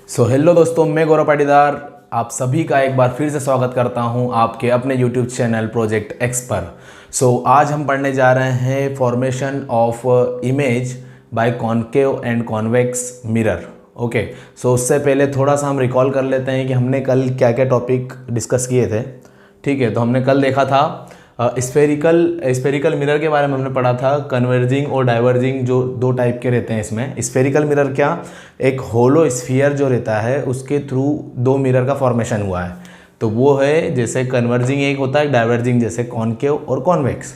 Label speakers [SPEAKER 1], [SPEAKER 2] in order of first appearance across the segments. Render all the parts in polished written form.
[SPEAKER 1] Hello दोस्तों, मैं गौरव पाटीदार आप सभी का एक बार फिर से स्वागत करता हूं आपके अपने यूट्यूब चैनल प्रोजेक्ट एक्स पर। आज हम पढ़ने जा रहे हैं formation of image by concave and convex mirror. Okay, उससे पहले थोड़ा सा हम रिकॉल कर लेते हैं कि हमने कल क्या क्या टॉपिक डिस्कस किए थे। ठीक है, तो हमने कल देखा था स्फेरिकल मिरर के बारे में हमने पढ़ा था। कन्वर्जिंग और डाइवर्जिंग जो दो टाइप के रहते हैं इसमें। स्फेरिकल मिरर क्या, एक होलो स्फीयर जो रहता है उसके थ्रू दो मिरर का फॉर्मेशन हुआ है, तो वो है जैसे कन्वर्जिंग एक होता है, डाइवर्जिंग जैसे कॉनकेव और कॉन्वेक्स।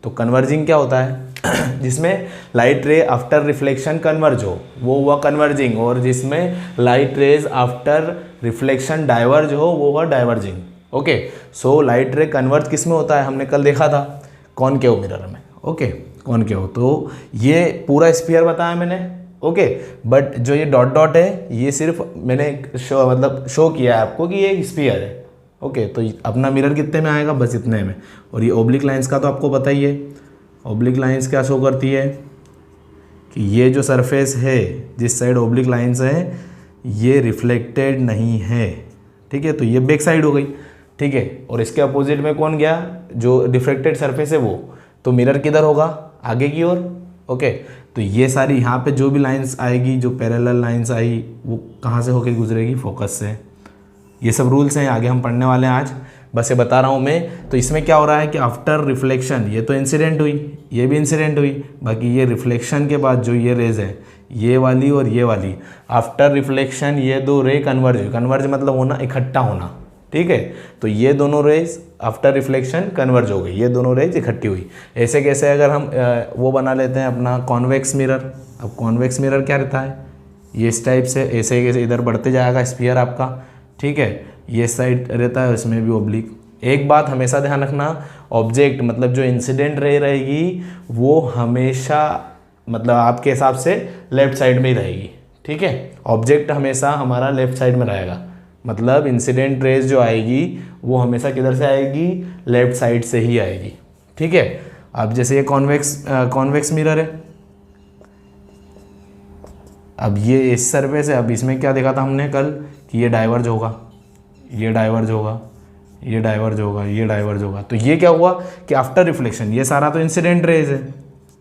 [SPEAKER 1] तो कन्वर्जिंग क्या होता है जिसमें लाइट रे आफ्टर रिफ्लेक्शन कन्वर्ज हो, वो हुआ कन्वर्जिंग, और जिसमें light rays after reflection diverge हो, वो हुआ डाइवर्जिंग। ओके, लाइट रे कन्वर्ज किस में होता है, हमने कल देखा था कॉनकेव मिरर में। ओके, कॉनकेव, तो ये पूरा स्फीयर बताया मैंने। ओके, बट जो ये डॉट डॉट है ये सिर्फ मैंने शो किया है आपको कि ये स्फीयर है। ओके, तो अपना मिरर कितने में आएगा, बस इतने में। और ये ओब्लिक लाइंस का तो आपको पता ही है, ओब्लिक लाइंस क्या शो करती है कि ये जो सरफेस है जिस साइड ओब्लिक लाइंस है ये रिफ्लेक्टेड नहीं है। ठीक है, तो ये बैक साइड हो गई। ठीक है, और इसके अपोजिट में कौन गया, जो रिफ्लेक्टेड सरफेस है वो, तो मिरर किधर होगा, आगे की ओर। ओके, तो ये सारी यहाँ पे जो भी लाइंस आएगी, जो पैरेलल लाइंस आई, वो कहाँ से होकर गुजरेगी, फोकस से। ये सब रूल्स हैं, आगे हम पढ़ने वाले हैं आज, बस ये बता रहा हूँ मैं। तो इसमें क्या हो रहा है कि आफ्टर रिफ्लेक्शन, ये तो इंसिडेंट हुई, ये भी इंसिडेंट हुई, बाकी ये रिफ्लेक्शन के बाद जो ये रेज है, ये वाली और ये वाली, आफ्टर रिफ्लेक्शन ये दो रे कन्वर्ज मतलब होना, इकट्ठा होना। ठीक है, तो ये दोनों रेज आफ्टर रिफ्लेक्शन कन्वर्ज हो गई, ये दोनों रेज इकट्ठी हुई। ऐसे कैसे, अगर हम वो बना लेते हैं अपना कॉन्वेक्स मिरर। अब कॉन्वेक्स मिरर क्या रहता है, ये इस टाइप से ऐसे कैसे इधर बढ़ते जाएगा स्फीयर आपका। ठीक है, ये साइड रहता है, इसमें भी ओब्लिक। एक बात हमेशा ध्यान रखना, ऑब्जेक्ट मतलब जो इंसिडेंट रे रहेगी वो हमेशा मतलब आपके हिसाब से लेफ्ट साइड में ही रहेगी। ठीक है, ऑब्जेक्ट हमेशा हमारा लेफ्ट साइड में रहेगा, मतलब इंसिडेंट रेज जो आएगी वो हमेशा किधर से आएगी, लेफ्ट साइड से ही आएगी। ठीक है, अब जैसे ये कॉन्वेक्स मिरर है, अब ये इस सरफेस है, अब इसमें क्या देखा था हमने कल कि ये डाइवर्ज होगा, ये डाइवर्ज होगा, ये डाइवर्ज होगा, ये डाइवर्ज होगा। तो ये क्या हुआ कि आफ्टर रिफ्लेक्शन, ये सारा तो इंसिडेंट रेज है।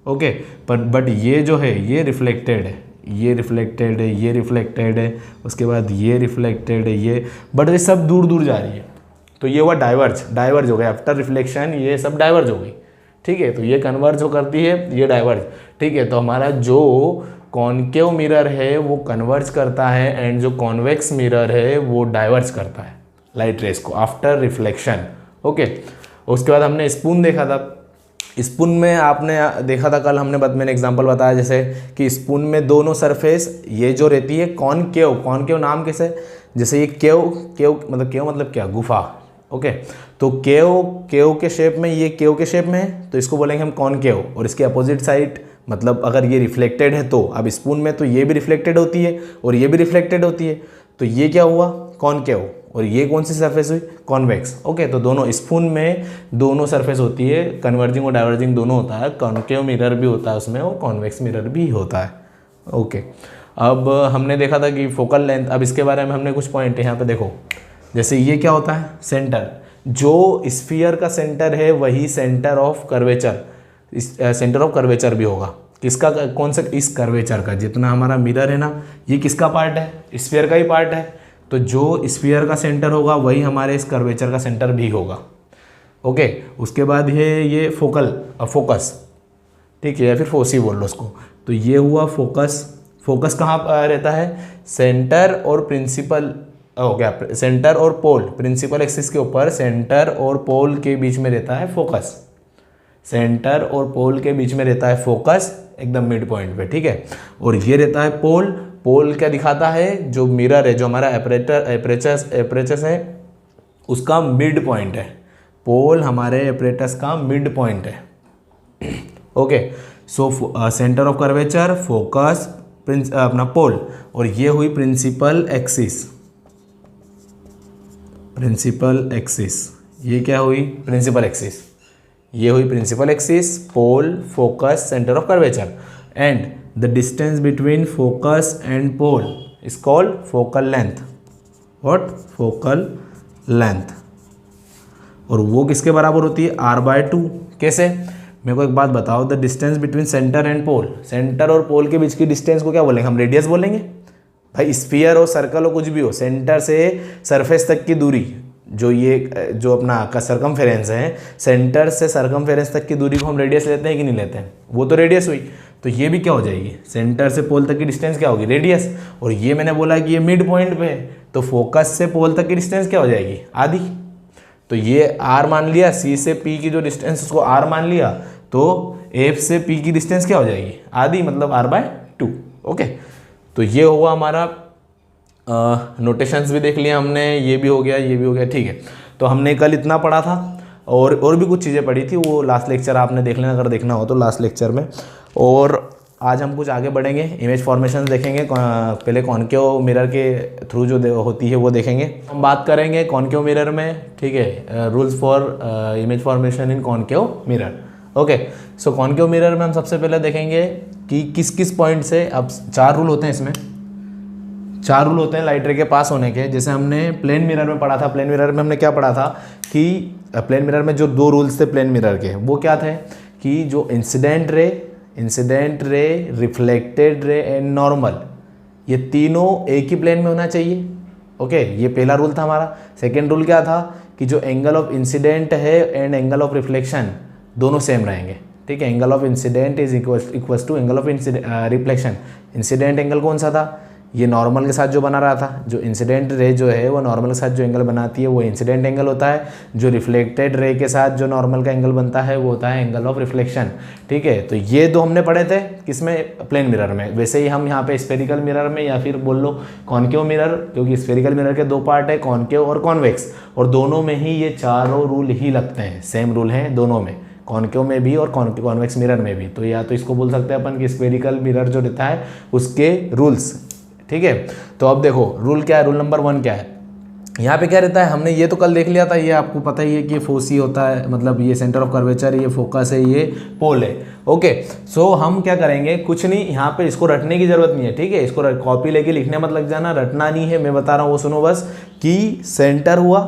[SPEAKER 1] ओके, बट ये जो है ये रिफ्लेक्टेड है, ये रिफ्लेक्टेड है, ये रिफ्लेक्टेड है, उसके बाद ये रिफ्लेक्टेड है, ये, बट ये सब दूर दूर जा रही है, तो ये हुआ डाइवर्ज हो गया आफ्टर रिफ्लेक्शन, ये सब डाइवर्ज हो गई। ठीक है, तो ये कन्वर्ज हो करती है, ये डाइवर्ज। ठीक है, तो हमारा जो कॉनकेव मिरर है वो कन्वर्ज करता है, एंड जो कॉन्वेक्स मिरर है वो डाइवर्ज करता है लाइट रेस को आफ्टर रिफ्लेक्शन। ओके, उसके बाद हमने स्पून देखा था। स्पून में आपने देखा था कल, मैंने एग्जांपल बताया जैसे कि स्पून में दोनों सरफेस ये जो रहती है कॉनकेव नाम कैसे, जैसे ये केव मतलब क्या, गुफा। ओके, तो केव के शेप में, ये केव के शेप में है, तो इसको बोलेंगे हम कॉनकेव। और इसके अपोजिट साइड मतलब अगर ये रिफ्लेक्टेड है, तो अब स्पून में तो ये भी रिफ्लेक्टेड होती है और ये भी रिफ्लेक्टेड होती है, तो ये क्या हुआ, कॉनकेव। और ये कौन सी सरफेस हुई, कॉन्वेक्स। ओके, तो दोनों स्पून में दोनों सरफेस होती है, कन्वर्जिंग और डाइवर्जिंग दोनों होता है, कॉनकेव मिरर भी होता है उसमें और कॉन्वेक्स मिरर भी होता है। ओके, अब हमने देखा था कि फोकल लेंथ, अब इसके बारे में हमने कुछ पॉइंट यहाँ पे देखो, जैसे ये क्या होता है, सेंटर, जो स्फीयर का सेंटर है वही centre of curvature, centre of curvature भी होगा। किसका, कौन सा, इस कर्वेचर का, जितना हमारा मिरर है ना, ये किसका पार्ट है, स्फीयर का ही पार्ट है, तो जो स्फीयर का सेंटर होगा वही हमारे इस कर्वेचर का सेंटर भी होगा। ओके, उसके बाद ये फोकस, ठीक है, या फिर फोसी बोल लो उसको। तो ये हुआ फोकस कहाँ रहता है, सेंटर और प्रिंसिपल हो गया, सेंटर और पोल, प्रिंसिपल एक्सिस के ऊपर सेंटर और पोल के बीच में रहता है फोकस, सेंटर और पोल के बीच में रहता है फोकस, एकदम मिड पॉइंट पे। ठीक है, और ये रहता है पोल क्या दिखाता है, जो मिरर है, जो हमारा एपरेचस है उसका मिड पॉइंट है, पोल हमारे एपरेटस का मिड पॉइंट है। Okay, so centre of curvature, focus, अपना पोल, और ये हुई प्रिंसिपल एक्सिस, ये क्या हुई, प्रिंसिपल एक्सिस, ये हुई principal axis, pole, focus, centre of curvature, and the distance between focus and pole is called focal length. What? Focal length. और वो किसके बराबर होती है? r/2। कैसे? मेरे को एक बात बताओ, the distance between centre and pole, centre और पोल के बीच की डिस्टेंस को क्या बोलेंगे हम? रेडियस बोलेंगे। भाई स्फीयर हो, सर्कल हो, कुछ भी हो, सेंटर से सरफेस तक की दूरी, जो अपना का सरकमफेरेंस है, सेंटर से सरकमफेरेंस तक की दूरी को हम रेडियस लेते हैं कि नहीं लेते हैं? वो तो रेडियस हुई। तो ये भी क्या हो जाएगी? सेंटर से पोल तक की डिस्टेंस क्या होगी? रेडियस। और ये मैंने बोला कि ये मिड पॉइंट पे है, तो फोकस से पोल तक की डिस्टेंस क्या हो जाएगी? आधी। तो ये r मान लिया, c से p की जो डिस्टेंस उसको r मान लिया, तो f से p की डिस्टेंस क्या हो जाएगी? आधी, मतलब r/2। ओके, तो ये हुआ हमारा नोटेशंस भी देख लिया हमने, ये भी हो गया, ये भी हो गया। ठीक है, तो हमने कल इतना पढ़ा था और भी कुछ चीज़ें पढ़ी थी, वो लास्ट लेक्चर आपने देख लेना अगर देखना हो तो लास्ट लेक्चर में। और आज हम कुछ आगे बढ़ेंगे, इमेज फॉर्मेशन देखेंगे, पहले कॉनकेव मिरर के थ्रू जो होती है वो देखेंगे। हम बात करेंगे कॉनकेव मिरर में, ठीक है, rules for image formation in concave mirror. Okay, so concave mirror में हम सबसे पहले देखेंगे कि किस किस पॉइंट से, अब 4 रूल होते हैं इसमें, 4 रूल होते हैं लाइट रे के पास होने के। जैसे हमने प्लेन मिरर में पढ़ा था, प्लेन मिरर में हमने क्या पढ़ा था कि प्लेन मिरर में जो 2 रूल्स थे प्लेन मिरर के, वो क्या थे कि जो incident ray, reflected ray and normal, ये तीनों एक ही प्लेन में होना चाहिए। ओके, ये पहला रूल था हमारा। सेकेंड रूल क्या था कि जो एंगल ऑफ इंसिडेंट है एंड एंगल ऑफ रिफ्लेक्शन दोनों सेम रहेंगे। ठीक है, angle of incidence is equals to angle of reflection. Incident angle कौन सा था? ये नॉर्मल के साथ जो बना रहा था, जो इंसिडेंट रे जो है वो नॉर्मल के साथ जो एंगल बनाती है वो इंसिडेंट एंगल होता है। जो रिफ्लेक्टेड रे के साथ जो नॉर्मल का एंगल बनता है वो होता है एंगल ऑफ रिफ्लेक्शन। ठीक है, तो ये 2 हमने पढ़े थे किसमें? प्लेन मिरर में। वैसे ही हम यहाँ पे स्फेरिकल मिरर में या फिर बोल लो कॉनकेव मिरर, क्योंकि स्फेरिकल मिरर के 2 पार्ट है, कॉनकेव और कॉन्वेक्स, और दोनों में ही ये चारों रूल ही लगते हैं, सेम रूल हैं दोनों में, कॉनकेव में भी और कॉन्वेक्स मिरर में भी। तो या तो इसको बोल सकते हैं अपन कि स्फेरिकल मिरर जो रहता है उसके रूल्स। ठीक है, तो अब देखो रूल क्या है, रूल नंबर 1 क्या है। यहाँ पे क्या रहता है, हमने ये तो कल देख लिया था, ये आपको पता ही है कि ये फोसी होता है, मतलब ये सेंटर ऑफ कर्वेचर, ये फोकस है, ये पोल है। ओके, सो हम क्या करेंगे, कुछ नहीं, यहाँ पे इसको रटने की जरूरत नहीं है। ठीक है, इसको कॉपी लेके लिखने मत लग जाना, रटना नहीं है, मैं बता रहा हूँ वो सुनो बस, कि सेंटर हुआ,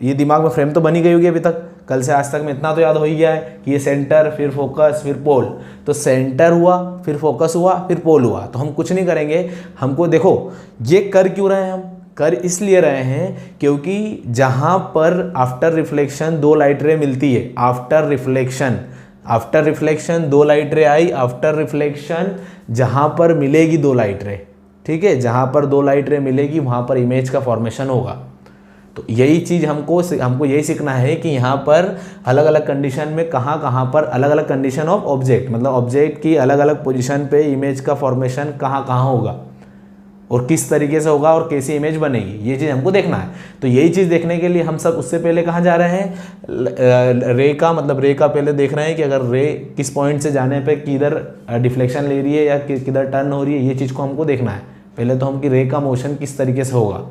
[SPEAKER 1] ये दिमाग में फ्रेम तो बनी गई होगी अभी तक, कल से आज तक में इतना तो याद हो ही गया है कि ये सेंटर, फिर फोकस, फिर पोल। तो सेंटर हुआ, फिर फोकस हुआ, फिर पोल हुआ। तो हम कुछ नहीं करेंगे, हमको देखो ये कर क्यों रहे हैं, हम कर इसलिए रहे हैं क्योंकि जहाँ पर आफ्टर रिफ्लेक्शन 2 लाइट रे मिलती है, आफ्टर रिफ्लेक्शन 2 लाइट रे आई, आफ्टर रिफ्लेक्शन जहाँ पर मिलेगी 2 लाइट रे, ठीक है, जहाँ पर 2 लाइट रे मिलेगी वहाँ पर इमेज का फॉर्मेशन होगा। तो यही चीज़ हमको यही सीखना है कि यहाँ पर अलग अलग कंडीशन में कहाँ पर अलग अलग कंडीशन ऑफ ऑब्जेक्ट, मतलब ऑब्जेक्ट की अलग अलग पोजीशन पे इमेज का फॉर्मेशन कहाँ होगा और किस तरीके से होगा और कैसी इमेज बनेगी, ये चीज़ हमको देखना है। तो यही चीज़ देखने के लिए हम सब उससे पहले कहाँ जा रहे हैं, रे का पहले देख रहे हैं कि अगर रे किस पॉइंट से जाने पे किधर डिफ्लेक्शन ले रही है या किधर टर्न हो रही है, ये चीज़ को हमको देखना है। पहले तो हम कि रे का मोशन किस तरीके से होगा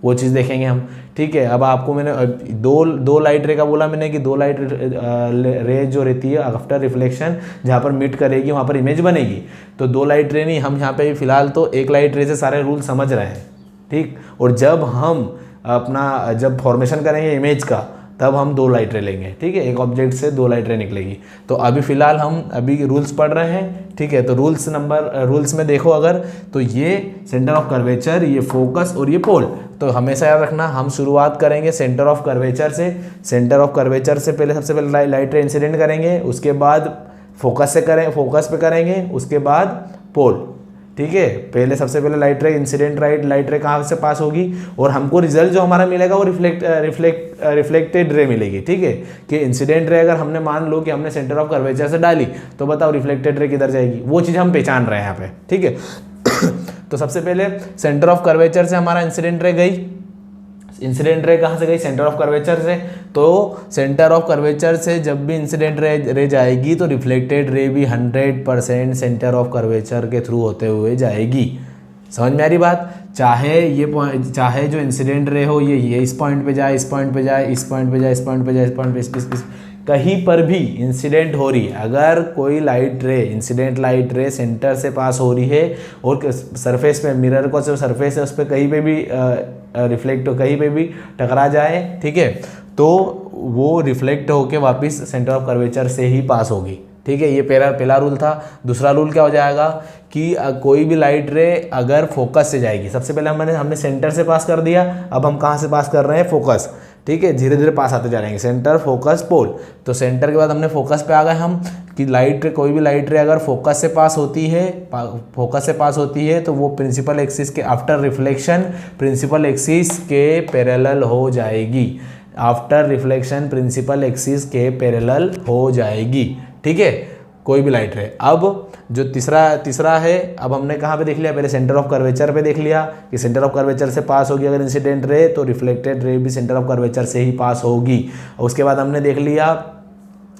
[SPEAKER 1] वो चीज़ देखेंगे हम। ठीक है, अब आपको मैंने दो लाइट रे का बोला मैंने कि 2 लाइट रे जो रहती है आफ्टर रिफ्लेक्शन जहाँ पर मीट करेगी वहाँ पर इमेज बनेगी। तो 2 लाइट रे नहीं, हम यहाँ पे फिलहाल तो 1 लाइट रे से सारे रूल समझ रहे हैं। ठीक, और जब हम जब फॉर्मेशन करेंगे इमेज का तब हम 2 लाइट रे लेंगे। ठीक है, एक ऑब्जेक्ट से 2 लाइट रे निकलेगी। तो अभी फिलहाल हम रूल्स पढ़ रहे हैं। ठीक है, तो रूल्स में देखो अगर, तो ये सेंटर ऑफ कर्वेचर, ये फोकस और ये पोल। तो हमेशा याद रखना, हम शुरुआत करेंगे सेंटर ऑफ कर्वेचर से। सेंटर ऑफ कर्वेचर से पहले सबसे पहले लाइट रे इंसिडेंट करेंगे, उसके बाद फोकस पे करेंगे, उसके बाद पोल। ठीक है, पहले सबसे पहले लाइट रे इंसिडेंट लाइट रे कहाँ से पास होगी और हमको रिजल्ट जो हमारा मिलेगा वो रिफ्लेक्टेड रे मिलेगी। ठीक है, कि इंसिडेंट रे अगर हमने मान लो कि हमने सेंटर ऑफ कर्वेचर से डाली तो बताओ रिफ्लेक्टेड रे किधर जाएगी, वो चीज़ हम पहचान रहे हैं यहाँ पे। ठीक है, तो सबसे पहले सेंटर ऑफ कर्वेचर से हमारा इंसिडेंट रे गई। इंसिडेंट रे कहाँ से गई, सेंटर ऑफ कर्वेचर से। तो सेंटर ऑफ कर्वेचर से जब भी इंसिडेंट रे जाएगी तो रिफ्लेक्टेड रे भी 100% सेंटर ऑफ कर्वेचर के थ्रू होते हुए जाएगी। समझ में आ रही बात, चाहे जो इंसिडेंट रे हो ये इस पॉइंट पे जाए, इस पॉइंट पे जाए, इस पॉइंट पे जाए, इस पॉइंट पे जाए, इस पॉइंट पे कहीं पर भी इंसिडेंट हो रही है, अगर कोई लाइट रे, इंसिडेंट लाइट रे सेंटर से पास हो रही है और सरफेस पे, मिरर को जो सरफेस है उस पर कहीं पे भी रिफ्लेक्ट हो, कहीं पे भी टकरा जाए, ठीक है, तो वो रिफ्लेक्ट होके वापस सेंटर ऑफ कर्वेचर से ही पास होगी, ठीक है। ये पहला रूल था। दूसरा रूल क्या हो जाएगा कि कोई भी लाइट रे अगर फोकस से जाएगी, सबसे पहले हमने सेंटर से पास कर दिया, अब हम कहाँ से पास कर रहे हैं, फोकस, ठीक है, धीरे धीरे पास आते जा रहे हैं, सेंटर फोकस पोल। तो सेंटर के बाद हमने फोकस पे आ गए हम कि लाइट रे, कोई भी लाइट रे अगर फोकस से पास होती है तो वो प्रिंसिपल एक्सिस के आफ्टर रिफ्लेक्शन प्रिंसिपल एक्सिस के पैरेलल हो जाएगी, आफ्टर रिफ्लेक्शन प्रिंसिपल एक्सिस के पैरेलल हो जाएगी, ठीक है, कोई भी लाइट रे। अब जो तीसरा है, अब हमने कहाँ पे देख लिया, पहले सेंटर ऑफ कर्वेचर पे देख लिया कि सेंटर ऑफ कर्वेचर से पास होगी अगर इंसिडेंट रे, तो रिफ्लेक्टेड रे भी सेंटर ऑफ कर्वेचर से ही पास होगी। और उसके बाद हमने देख लिया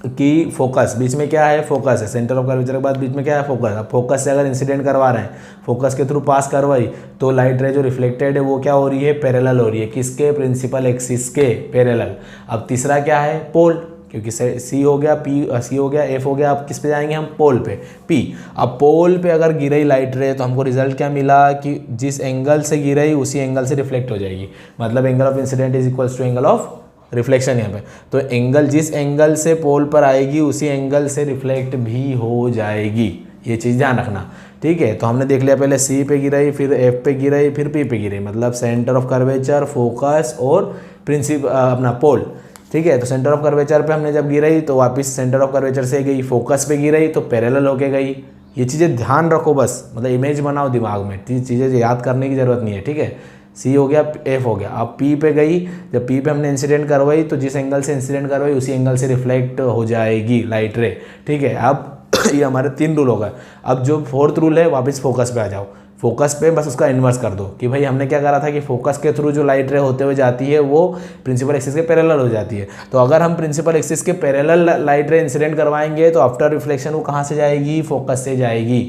[SPEAKER 1] कि फोकस, बीच में क्या है, फोकस है, सेंटर ऑफ कर्वेचर के बाद बीच में क्या है, फोकस। अब फोकस से अगर इंसिडेंट करवा रहे हैं, फोकस के थ्रू पास करवाई, तो लाइट रे जो रिफ्लेक्टेड है वो क्या हो रही है, पैरेलल हो रही है, किसके, प्रिंसिपल एक्सिस के पैरेलल। अब तीसरा क्या है, पोल, क्योंकि सी हो गया, सी हो गया, एफ हो गया, अब किस पे जाएंगे हम, पोल पे, पी। अब पोल पे अगर गिरई लाइट रे तो हमको रिजल्ट क्या मिला कि जिस एंगल से गिरई उसी एंगल से रिफ्लेक्ट हो जाएगी, मतलब angle of incidence is equals to angle of reflection यहाँ पे। तो एंगल, जिस एंगल से पोल पर आएगी उसी एंगल से रिफ्लेक्ट भी हो जाएगी, ये चीज़ ध्यान रखना, ठीक है। तो हमने देख लिया, पहले सी पे गिराई, फिर एफ पे गिराई, फिर पी पे गिराई, मतलब सेंटर ऑफ कर्वेचर, फोकस और अपना पोल, ठीक है। तो सेंटर ऑफ कर्वेचर पे हमने जब गिराई तो वापस सेंटर ऑफ कर्वेचर से गई, फोकस पे गिराई तो पैरेलल होके गई। ये चीज़ें ध्यान रखो बस, मतलब इमेज बनाओ दिमाग में, चीज़ें याद करने की ज़रूरत नहीं है, ठीक है। सी हो गया, एफ हो गया, अब पी पे गई, जब पी पे हमने इंसिडेंट करवाई तो जिस एंगल से इंसिडेंट करवाई उसी एंगल से रिफ्लेक्ट हो जाएगी लाइट रे, ठीक है। अब ये हमारे 3 रूल हो गए। अब जो 4th रूल है, वापस फोकस पे आ जाओ, फोकस पे बस उसका इन्वर्स कर दो कि भाई हमने क्या करा था कि फोकस के थ्रू जो लाइट रे होते हुए जाती है वो प्रिंसिपल एक्सिस के पैरेलल हो जाती है। तो अगर हम प्रिंसिपल एक्सिस के पैरेलल लाइट रे इंसिडेंट करवाएंगे तो आफ्टर रिफ्लेक्शन वो कहाँ से जाएगी, फोकस से जाएगी।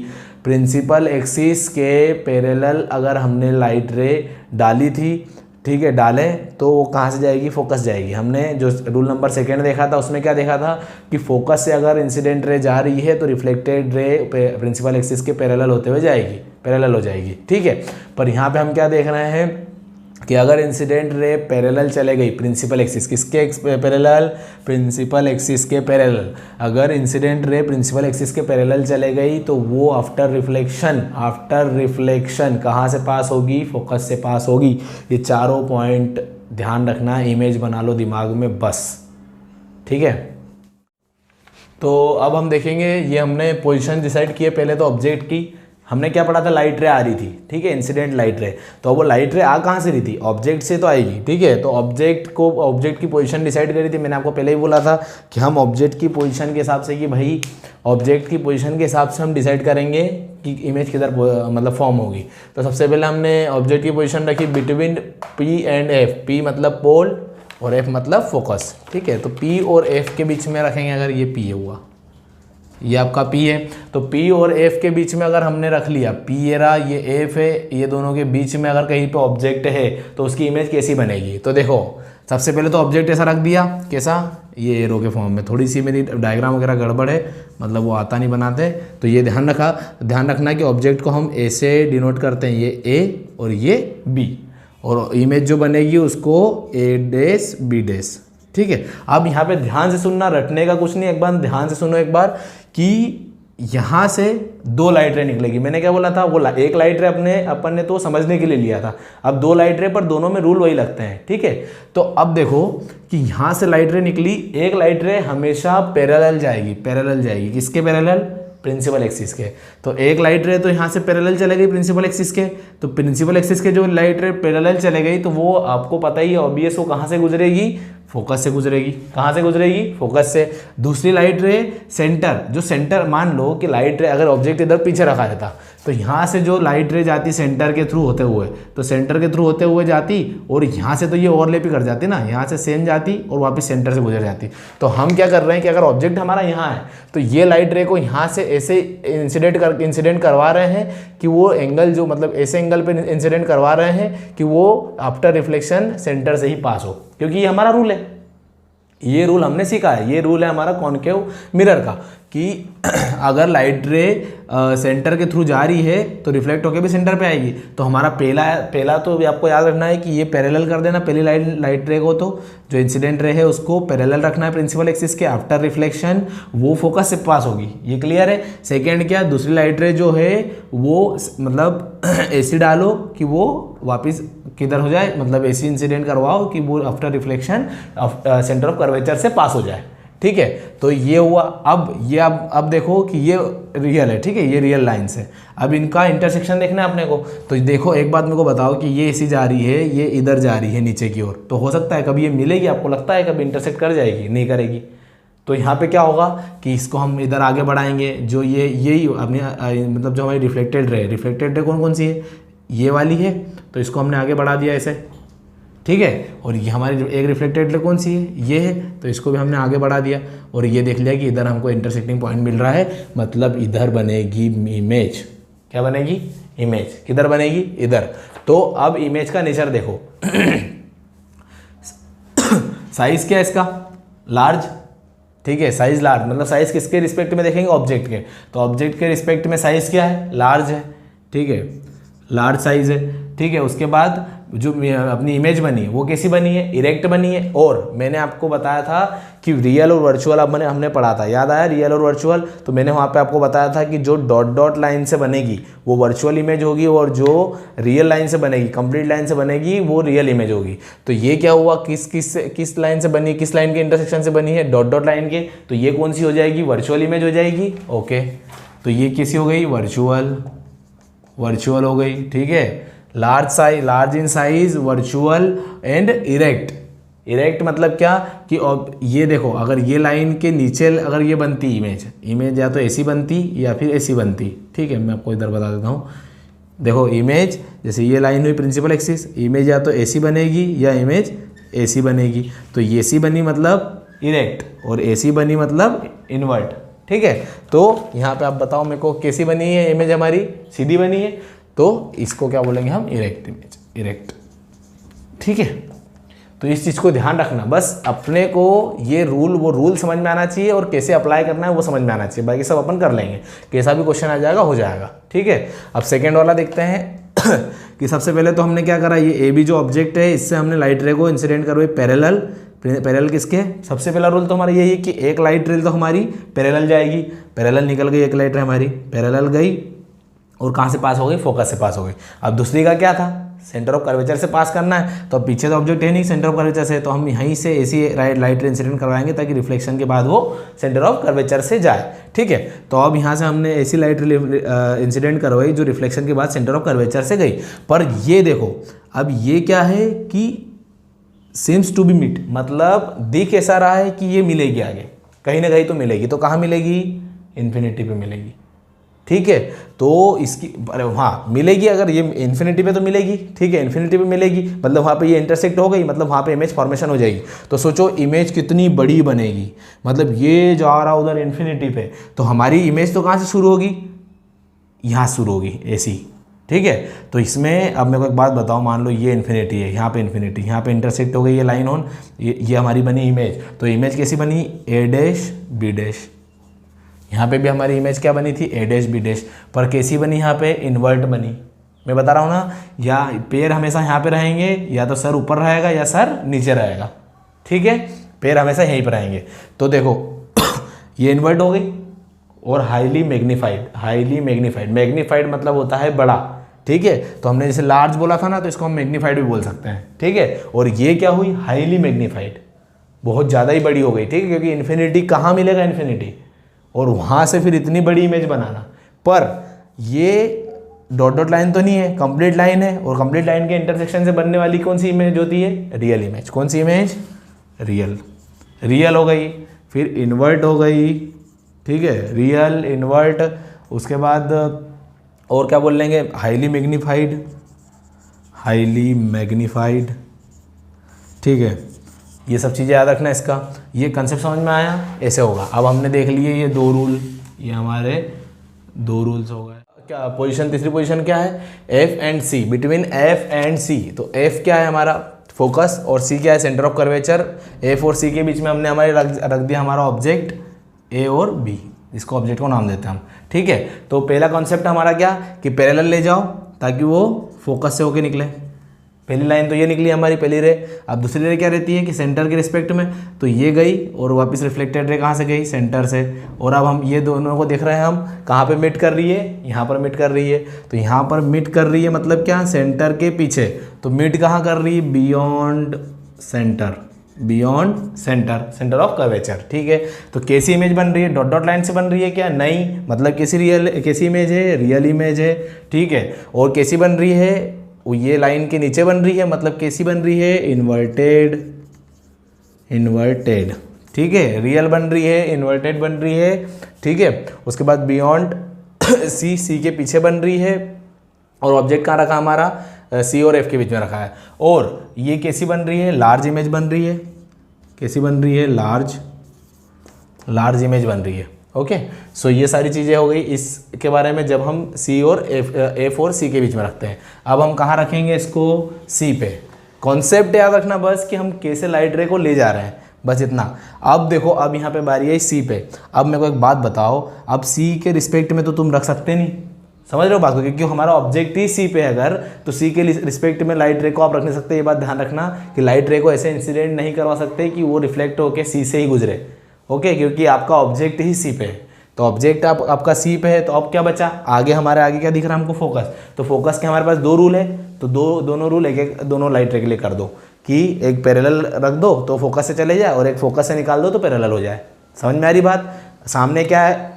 [SPEAKER 1] प्रिंसिपल एक्सिस के पैरेलल अगर हमने लाइट रे डाली थी, ठीक है, डालें तो वो कहाँ से जाएगी, फोकस जाएगी। हमने जो रूल नंबर 2 देखा था उसमें क्या देखा था कि फोकस से अगर इंसिडेंट रे जा रही है तो रिफ्लेक्टेड रे प्रिंसिपल एक्सिस के पैरेलल होते हुए जाएगी, पैरेलल हो जाएगी, ठीक है। पर यहाँ पे हम क्या देख रहे हैं कि अगर इंसिडेंट रे पैरेलल चले गई प्रिंसिपल एक्सिस, किसके पैरेलल, प्रिंसिपल एक्सिस के पैरेलल, अगर इंसिडेंट रे प्रिंसिपल एक्सिस के पैरेलल चले गई तो वो आफ्टर रिफ्लेक्शन कहाँ से पास होगी, फोकस से पास होगी। ये चारों पॉइंट ध्यान रखना, इमेज बना लो दिमाग में बस, ठीक है। तो अब हम देखेंगे, ये हमने पोजीशन डिसाइड किए, पहले तो ऑब्जेक्ट की हमने क्या पढ़ा था, लाइट रे आ रही थी, ठीक है, इंसिडेंट लाइट रे। तो वो लाइट रे आ कहाँ से रही थी, ऑब्जेक्ट से तो आएगी, ठीक है। तो ऑब्जेक्ट की पोजीशन डिसाइड करी थी, मैंने आपको पहले ही बोला था कि हम ऑब्जेक्ट की पोजीशन के हिसाब से, कि भाई ऑब्जेक्ट की पोजीशन के हिसाब से हम डिसाइड करेंगे कि इमेज किधर मतलब फॉर्म होगी। तो सबसे पहले हमने ऑब्जेक्ट की पोजीशन रखी between P and F, P मतलब पोल और एफ मतलब फोकस, ठीक है। तो पी और एफ के बीच में रखेंगे, अगर ये पी हुआ, ये आपका P है, तो P और F के बीच में अगर हमने रख लिया, P ये रहा, ये F है, ये दोनों के बीच में अगर कहीं पे ऑब्जेक्ट है तो उसकी इमेज कैसी बनेगी। तो देखो, सबसे पहले तो ऑब्जेक्ट ऐसा रख दिया, कैसा, ये एरो के फॉर्म में। थोड़ी सी मेरी डायग्राम वगैरह गड़बड़ है, मतलब वो आता नहीं बनाते, तो ये ध्यान रखना कि ऑब्जेक्ट को हम ऐसे डिनोट करते हैं, ये A और ये B, और इमेज जो बनेगी उसको A' B', ठीक है। अब यहाँ पे ध्यान से सुनना, रटने का कुछ नहीं, एक बार ध्यान से सुनो एक बार कि यहाँ से 2 लाइट रे निकलेगी। मैंने क्या बोला था, वो एक लाइट रे अपन ने तो समझने के लिए लिया था, अब 2 लाइट रे, पर दोनों में रूल वही लगते हैं, ठीक है। तो अब देखो कि यहाँ से लाइट रे निकली, एक लाइट रे हमेशा पैरेलल जाएगी, किसके पैरेलल, प्रिंसिपल एक्सिस के। तो एक लाइट रे तो यहाँ से पैरेलल चले गई प्रिंसिपल एक्सिस के, तो प्रिंसिपल एक्सिस के जो लाइट रे पैरेलल चले गई तो वो आपको पता ही है ऑब्वियस, वो कहाँ से गुजरेगी, फोकस से गुजरेगी। कहाँ से गुजरेगी, फोकस से। दूसरी लाइट रे सेंटर, मान लो कि लाइट रे अगर ऑब्जेक्ट इधर पीछे रखा रहता तो यहाँ से जो लाइट रे जाती सेंटर के थ्रू होते हुए, तो सेंटर के थ्रू होते हुए जाती, और यहाँ से तो ये ओवरलैप ही कर जाती ना, यहाँ से सेम जाती और वापस सेंटर से गुजर जाती। तो हम क्या कर रहे हैं कि अगर ऑब्जेक्ट हमारा यहाँ है तो ये लाइट रे को यहाँ से ऐसे इंसिडेंट करवा रहे हैं कि वो एंगल जो, मतलब ऐसे एंगल पे इंसिडेंट करवा रहे हैं कि वो आफ्टर रिफ्लेक्शन सेंटर से ही पास हो, क्योंकि ये हमारा रूल है, ये रूल हमने सीखा है, ये रूल है हमारा कॉनकेव मिरर का कि अगर लाइट रे सेंटर के थ्रू जा रही है तो रिफ्लेक्ट होकर भी सेंटर पे आएगी। तो हमारा पहला तो भी आपको याद रखना है कि ये पैरेलल कर देना पहली लाइट रे को, तो जो इंसिडेंट रे है उसको पैरेलल रखना है प्रिंसिपल एक्सिस के। आफ्टर रिफ्लेक्शन वो फोकस से पास होगी, ये क्लियर है। सेकेंड क्या, दूसरी लाइट रे जो है वो मतलब ऐसी डालो कि वो वापस किधर हो जाए, मतलब ऐसी इंसिडेंट करवाओ कि वो after reflection centre of curvature से पास हो जाए, ठीक है। तो ये हुआ। अब देखो कि ये रियल है, ठीक है, ये रियल लाइन्स है। अब इनका इंटरसेक्शन देखना है अपने को। तो देखो एक बात मेरे को बताओ कि ये ऐसी जा रही है, ये इधर जा रही है नीचे की ओर, तो हो सकता है कभी ये मिलेगी, आपको लगता है कभी इंटरसेक्ट कर जाएगी? नहीं करेगी। तो यहाँ पे क्या होगा कि इसको हम इधर आगे बढ़ाएंगे, जो यही अपने मतलब जो हमारी रिफ्लेक्टेड रे कौन कौन सी है, ये वाली है, तो इसको हमने आगे बढ़ा दिया ऐसे, ठीक है। और ये हमारी एक रिफ्लेक्टेड रे कौन सी है, ये है, तो इसको भी हमने आगे बढ़ा दिया। और ये देख लिया कि इधर हमको इंटरसेक्टिंग पॉइंट मिल रहा है, मतलब इधर बनेगी इमेज। क्या बनेगी? इमेज। किधर बनेगी? इधर। तो अब इमेज का नेचर देखो साइज क्या है इसका? लार्ज, ठीक है, साइज लार्ज, मतलब साइज किसके रिस्पेक्ट में देखेंगे? ऑब्जेक्ट के। तो ऑब्जेक्ट के रिस्पेक्ट में साइज क्या है? लार्ज है, ठीक है, लार्ज साइज है, ठीक है। उसके बाद जो अपनी इमेज बनी वो कैसी बनी है? इरेक्ट बनी है। और मैंने आपको बताया था कि रियल और वर्चुअल अब हमने पढ़ा था, याद आया? रियल और वर्चुअल, तो मैंने वहाँ पे आपको बताया था कि जो डॉट डॉट लाइन से बनेगी वो वर्चुअल इमेज होगी, और जो रियल लाइन से बनेगी, कंप्लीट लाइन से बनेगी, वो रियल इमेज होगी। तो ये क्या हुआ, किस लाइन से बनी, किस लाइन के इंटरसेक्शन से बनी है? डॉट डॉट लाइन के। तो ये कौन सी हो जाएगी? वर्चुअल इमेज हो जाएगी। ओके, तो ये कैसी हो गई? वर्चुअल हो गई, ठीक है। Large in size, virtual and erect मतलब क्या कि ये देखो, अगर ये लाइन के नीचे अगर ये बनती इमेज या तो ऐसी बनती या फिर ऐसी बनती, ठीक है। मैं आपको इधर बता देता हूँ, देखो इमेज, जैसे ये लाइन हुई प्रिंसिपल एक्सिस, इमेज या तो ऐसी बनेगी या इमेज ऐसी बनेगी। तो ये सी बनी मतलब इरेक्ट, और ऐसी बनी मतलब इन्वर्ट, ठीक है। तो यहाँ पे आप बताओ मेरे को कैसी बनी है इमेज? हमारी सीधी बनी है, तो इसको क्या बोलेंगे हम? इरेक्ट इमेज, इरेक्ट, ठीक है। तो इस चीज़ को ध्यान रखना, बस अपने को ये रूल समझ में आना चाहिए, और कैसे अप्लाई करना है वो समझ में आना चाहिए। बाकी सब अपन कर लेंगे, कैसा भी क्वेश्चन आ जाएगा हो जाएगा, ठीक है। अब सेकेंड वाला देखते हैं कि सबसे पहले तो हमने क्या करा, ये ए बी जो ऑब्जेक्ट है इससे हमने लाइट रे को इंसिडेंट करवाई पैरेलल किसके? सबसे पहला रूल तो हमारा यही है कि एक लाइट रे तो हमारी पैरेलल जाएगी, पैरेलल निकल गई, एक लाइट रे हमारी पैरेलल गई, और कहाँ से पास हो गई? फोकस से पास हो गई। अब दूसरी का क्या था? सेंटर ऑफ कर्वेचर से पास करना है। तो अब पीछे तो ऑब्जेक्ट है नहीं सेंटर ऑफ कर्वेचर से, तो हम यहीं से ऐसी लाइट रे इंसिडेंट करवाएंगे ताकि रिफ्लेक्शन के बाद वो सेंटर ऑफ कर्वेचर से जाए, ठीक है। तो अब यहाँ से हमने ऐसी लाइट इंसिडेंट करवाई जो रिफ्लेक्शन के बाद सेंटर ऑफ कर्वेचर से गई। पर ये देखो, अब ये क्या है कि सीम्स टू बी मीट, मतलब दिख ऐसा रहा है कि ये मिलेगी आगे, कहीं ना कहीं तो मिलेगी। तो कहाँ मिलेगी? इन्फिनिटी पे मिलेगी, ठीक है। तो इसकी हाँ मिलेगी, अगर ये इन्फिनिटी पे तो मिलेगी, ठीक है, इन्फिनिटी पे मिलेगी, मतलब वहाँ पे ये इंटरसेक्ट हो गई, मतलब वहाँ पे इमेज फॉर्मेशन हो जाएगी। तो सोचो इमेज कितनी बड़ी बनेगी, मतलब ये जा रहा उधर इन्फिनिटी पे, तो हमारी इमेज तो कहाँ से शुरू होगी? यहाँ शुरू होगी ऐसी, ठीक है। तो इसमें अब मेरे को एक बात बताओ, मान लो ये इन्फिनिटी है, यहाँ पे इन्फिनिटी, यहाँ पे इंटरसेक्ट हो गई ये लाइन ऑन, ये हमारी बनी इमेज। तो इमेज कैसी बनी? ए डैश बी डैश। यहाँ पे भी हमारी इमेज क्या बनी थी? ए डैश बी डैश। पर कैसी बनी? यहाँ पे इन्वर्ट बनी। मैं बता रहा हूँ ना, या पैर हमेशा यहाँ पे रहेंगे, या तो सर ऊपर रहेगा या सर नीचे रहेगा, ठीक है। पैर हमेशा यहीं पर रहेंगे। तो देखो ये इन्वर्ट हो गई, और हाईली मैग्नीफाइड, मैग्नीफाइड मतलब होता है बड़ा, ठीक है। तो हमने जैसे लार्ज बोला था ना, तो इसको हम मैग्नीफाइड भी बोल सकते हैं, ठीक है। और ये क्या हुई? हाईली मैग्नीफाइड, बहुत ज़्यादा ही बड़ी हो गई, ठीक है, क्योंकि इन्फिनिटी कहाँ मिलेगा? इन्फिनिटी, और वहाँ से फिर इतनी बड़ी इमेज बनाना। पर ये डॉट डॉट लाइन तो नहीं है, कंप्लीट लाइन है, और कंप्लीट लाइन के इंटरसेक्शन से बनने वाली कौन सी इमेज होती है? Real image. कौन सी इमेज? रियल हो गई, फिर इन्वर्ट हो गई, ठीक है, रियल इन्वर्ट। उसके बाद और क्या बोल लेंगे? हाईली मैग्नीफाइड, ठीक है। ये सब चीज़ें याद रखना इसका। ये कंसेप्ट समझ में आया? ऐसे होगा। अब हमने देख लिए ये दो रूल, ये हमारे दो रूल्स हो गए। क्या पोजीशन? तीसरी पोजीशन क्या है? F and C, between F and C. तो एफ क्या है हमारा? फोकस, और सी क्या है, सेंटर ऑफ कर्वेचर। एफ और सी के बीच में हमने हमारे रख दिया हमारा ऑब्जेक्ट ए और बी, इसको ऑब्जेक्ट को नाम देते हैं हम, ठीक है। तो पहला कॉन्सेप्ट हमारा क्या कि पैरेलल ले जाओ ताकि वो फोकस से होके निकले। पहली लाइन तो ये निकली हमारी पहली रे। अब दूसरी रे क्या रहती है कि सेंटर के रिस्पेक्ट में, तो ये गई और वापस रिफ्लेक्टेड रे कहाँ से गई, सेंटर से। और अब हम ये दोनों को देख रहे हैं हम कहाँ पे मीट कर रही है, यहाँ पर मीट कर रही है। तो यहाँ पर मीट कर रही है मतलब क्या, सेंटर के पीछे। तो मीट कहाँ कर रही है, beyond centre, beyond centre, centre of curvature, ठीक है। तो कैसी इमेज बन रही है, डॉट डॉट लाइन से बन रही है क्या, नहीं, मतलब कैसी इमेज है, रियल इमेज है, ठीक है। और कैसी बन रही है, ये लाइन के नीचे बन रही है, मतलब कैसी बन रही है, इन्वर्टेड, इन्वर्टेड, ठीक है। रियल बन रही है, इन्वर्टेड बन रही है, ठीक है। उसके बाद बियॉन्ड सी, सी के पीछे बन रही है। और ऑब्जेक्ट कहाँ रखा हमारा, सी और एफ के बीच में रखा है। और ये कैसी बन रही है, लार्ज इमेज बन रही है, कैसी बन रही है, लार्ज, लार्ज इमेज बन रही है, ओके। सो ये सारी चीज़ें हो गई इसके बारे में जब हम सी और एफ और सी के बीच में रखते हैं। अब हम कहाँ रखेंगे इसको, सी पे। कॉन्सेप्ट याद रखना बस कि हम कैसे लाइट रे को ले जा रहे हैं, बस इतना। अब देखो, अब यहाँ पे बारी है सी पे। अब मेरे को एक बात बताओ, अब सी के रिस्पेक्ट में तो तुम रख सकते नहीं, समझ रहे हो बात को, क्योंकि हमारा ऑब्जेक्ट ही सी पे है अगर, तो सी के रिस्पेक्ट में लाइट रे को आप रख नहीं सकते। ये बात ध्यान रखना कि लाइट रे को ऐसे इंसिडेंट नहीं करवा सकते कि वो रिफ्लेक्ट होकर सी से ही गुजरे, ओके, क्योंकि आपका ऑब्जेक्ट ही सी पे है। तो ऑब्जेक्ट आपका सी पे है, तो अब क्या बचा आगे, हमारे आगे क्या दिख रहा है हमको, फोकस। तो फोकस के हमारे पास दो रूल है, तो दोनों रूल एक दोनों लाइट रे के लिए कर दो कि एक पैरेलल रख दो तो फोकस से चले जाए, और एक फोकस से निकाल दो तो पैरेलल हो जाए। समझ में आ रही बात। सामने क्या है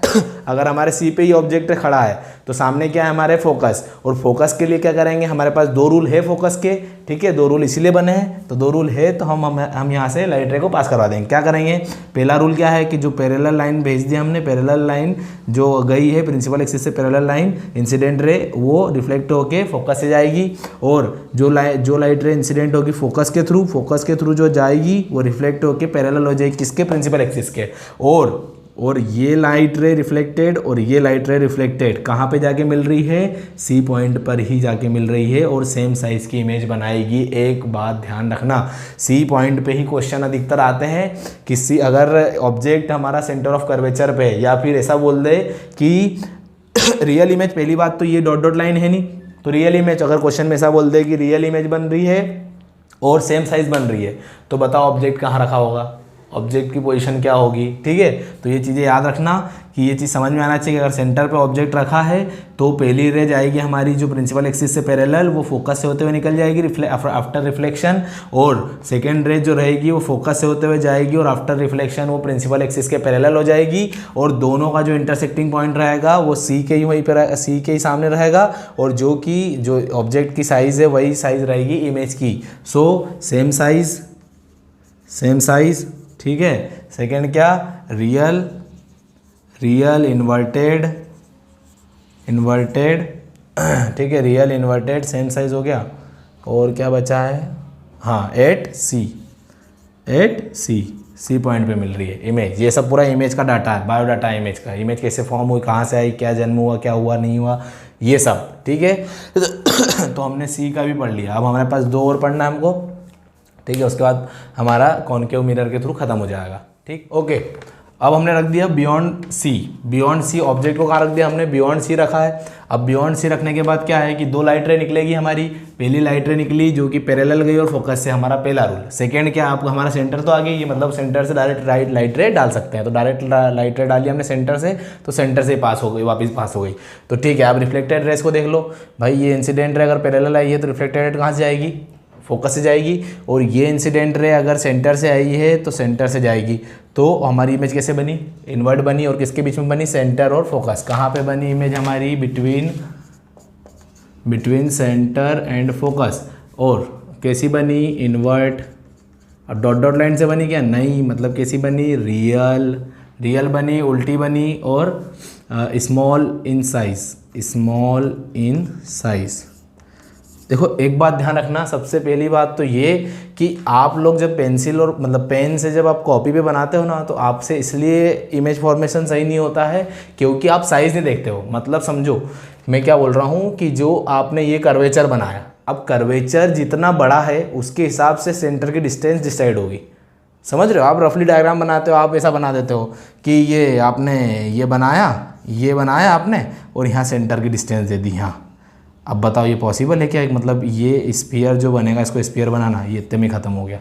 [SPEAKER 1] अगर हमारे सी पे ही ऑब्जेक्ट खड़ा है तो सामने क्या है हमारे फोकस, और फोकस के लिए क्या करेंगे, हमारे पास दो रूल है फोकस के, ठीक है। दो रूल इसीलिए बने हैं, तो दो रूल है तो हम यहाँ से लाइट रे को पास करवा देंगे। क्या करेंगे, पहला रूल क्या है कि जो पैरेलल लाइन भेज दिया हमने, पैरेलल लाइन जो गई है प्रिंसिपल एक्सिस से पैरेलल लाइन, इंसिडेंट रे वो रिफ्लेक्ट होके फोकस से जाएगी, और जो लाइट रे इंसिडेंट होगी फोकस के थ्रू जो जाएगी वो रिफ्लेक्ट होके पैरेलल हो जाएगी किसके, प्रिंसिपल एक्सिस के। और ये लाइट रे रिफ्लेक्टेड और ये लाइट रे रिफ्लेक्टेड कहाँ पे जाके मिल रही है, सी पॉइंट पर ही जाके मिल रही है, और सेम साइज की इमेज बनाएगी। एक बात ध्यान रखना, सी पॉइंट पे ही क्वेश्चन अधिकतर आते हैं कि अगर ऑब्जेक्ट हमारा सेंटर ऑफ कर्वेचर पे है, या फिर ऐसा बोल दे कि रियल इमेज, पहली बात तो ये डॉट डॉट लाइन है नहीं, तो रियल इमेज, अगर क्वेश्चन में ऐसा बोल दे कि रियल इमेज बन रही है और सेम साइज बन रही है, तो बताओ ऑब्जेक्ट कहाँ रखा होगा, ऑब्जेक्ट की पोजीशन क्या होगी, ठीक है। तो ये चीज़ें याद रखना कि ये चीज़ समझ में आना चाहिए कि अगर सेंटर पे ऑब्जेक्ट रखा है तो पहली रे जाएगी हमारी जो प्रिंसिपल एक्सिस से पैरेलल, वो फोकस से होते हुए निकल जाएगी आफ्टर रिफ्लेक्शन, और सेकेंड रे जो रहेगी वो फोकस से होते हुए जाएगी और आफ्टर रिफ्लेक्शन वो प्रिंसिपल एक्सिस के पैरेलल हो जाएगी, और दोनों का जो इंटरसेक्टिंग पॉइंट रहेगा वो सी के ही वहीं पर, सी के ही सामने रहेगा, और जो ऑब्जेक्ट की साइज़ है वही साइज़ रहेगी इमेज की। सो सेम साइज, ठीक है। सेकेंड क्या, रियल इन्वर्टेड, ठीक है, रियल इन्वर्टेड सेम साइज हो गया। और क्या बचा है, हाँ, एट सी पॉइंट पे मिल रही है इमेज। ये सब पूरा इमेज का डाटा है, बायोडाटा है इमेज का, इमेज कैसे फॉर्म हुई, कहाँ से आई, क्या जन्म हुआ, क्या हुआ नहीं हुआ, ये सब, ठीक है। तो हमने सी का भी पढ़ लिया। अब हमारे पास दो और पढ़ना है हमको, ठीक है। उसके बाद हमारा कॉनकेव मिरर के थ्रू खत्म हो जाएगा, ठीक, ओके। अब हमने रख दिया बियॉन्ड सी, ऑब्जेक्ट को कहाँ रख दिया हमने, बियॉन्ड सी रखा है। अब बियॉन्ड सी रखने के बाद क्या है कि दो लाइट रे निकलेगी हमारी, पहली लाइट रे निकली जो कि पैरेलल गई और फोकस से, हमारा पहला रूल। सेकंड क्या, आपको हमारा सेंटर तो आ गई, ये मतलब सेंटर से डायरेक्ट लाइट रे डाल सकते हैं, तो डायरेक्ट लाइट रे डाली हमने सेंटर से, तो सेंटर से पास हो गई, वापस पास हो गई। तो ठीक है, अब रिफ्लेक्टेड रेस को देख लो भाई, ये इंसिडेंट रे अगर पैरेलल आई है तो रिफ्लेक्टेड कहाँ से जाएगी, फोकस से जाएगी, और ये इंसिडेंट रे अगर सेंटर से आई है तो सेंटर से जाएगी। तो हमारी इमेज कैसे बनी, इनवर्ट बनी, और किसके बीच में बनी, सेंटर और फोकस। कहाँ पे बनी इमेज हमारी, बिटवीन सेंटर एंड फोकस। और कैसी बनी, इनवर्ट। अब डॉट डॉट लाइन से बनी क्या, नहीं, मतलब कैसी बनी, रियल बनी, उल्टी बनी, और स्मॉल इन साइज। देखो एक बात ध्यान रखना, सबसे पहली बात तो ये कि आप लोग जब पेंसिल और मतलब पेन से जब आप कॉपी पे बनाते हो ना, तो आपसे इसलिए इमेज फॉर्मेशन सही नहीं होता है क्योंकि आप साइज़ नहीं देखते हो। मतलब समझो मैं क्या बोल रहा हूँ कि जो आपने ये कर्वेचर बनाया, अब कर्वेचर जितना बड़ा है उसके हिसाब से सेंटर की डिस्टेंस डिसाइड होगी। समझ रहे हो? आप रफली डायग्राम बनाते हो, आप ऐसा बना देते हो कि ये आपने ये बनाया आपने और यहाँ सेंटर की डिस्टेंस दे दी यहाँ। अब बताओ ये पॉसिबल है क्या? मतलब ये स्फीयर जो बनेगा, इसको स्फीयर बनाना ये इतने में ख़त्म हो गया।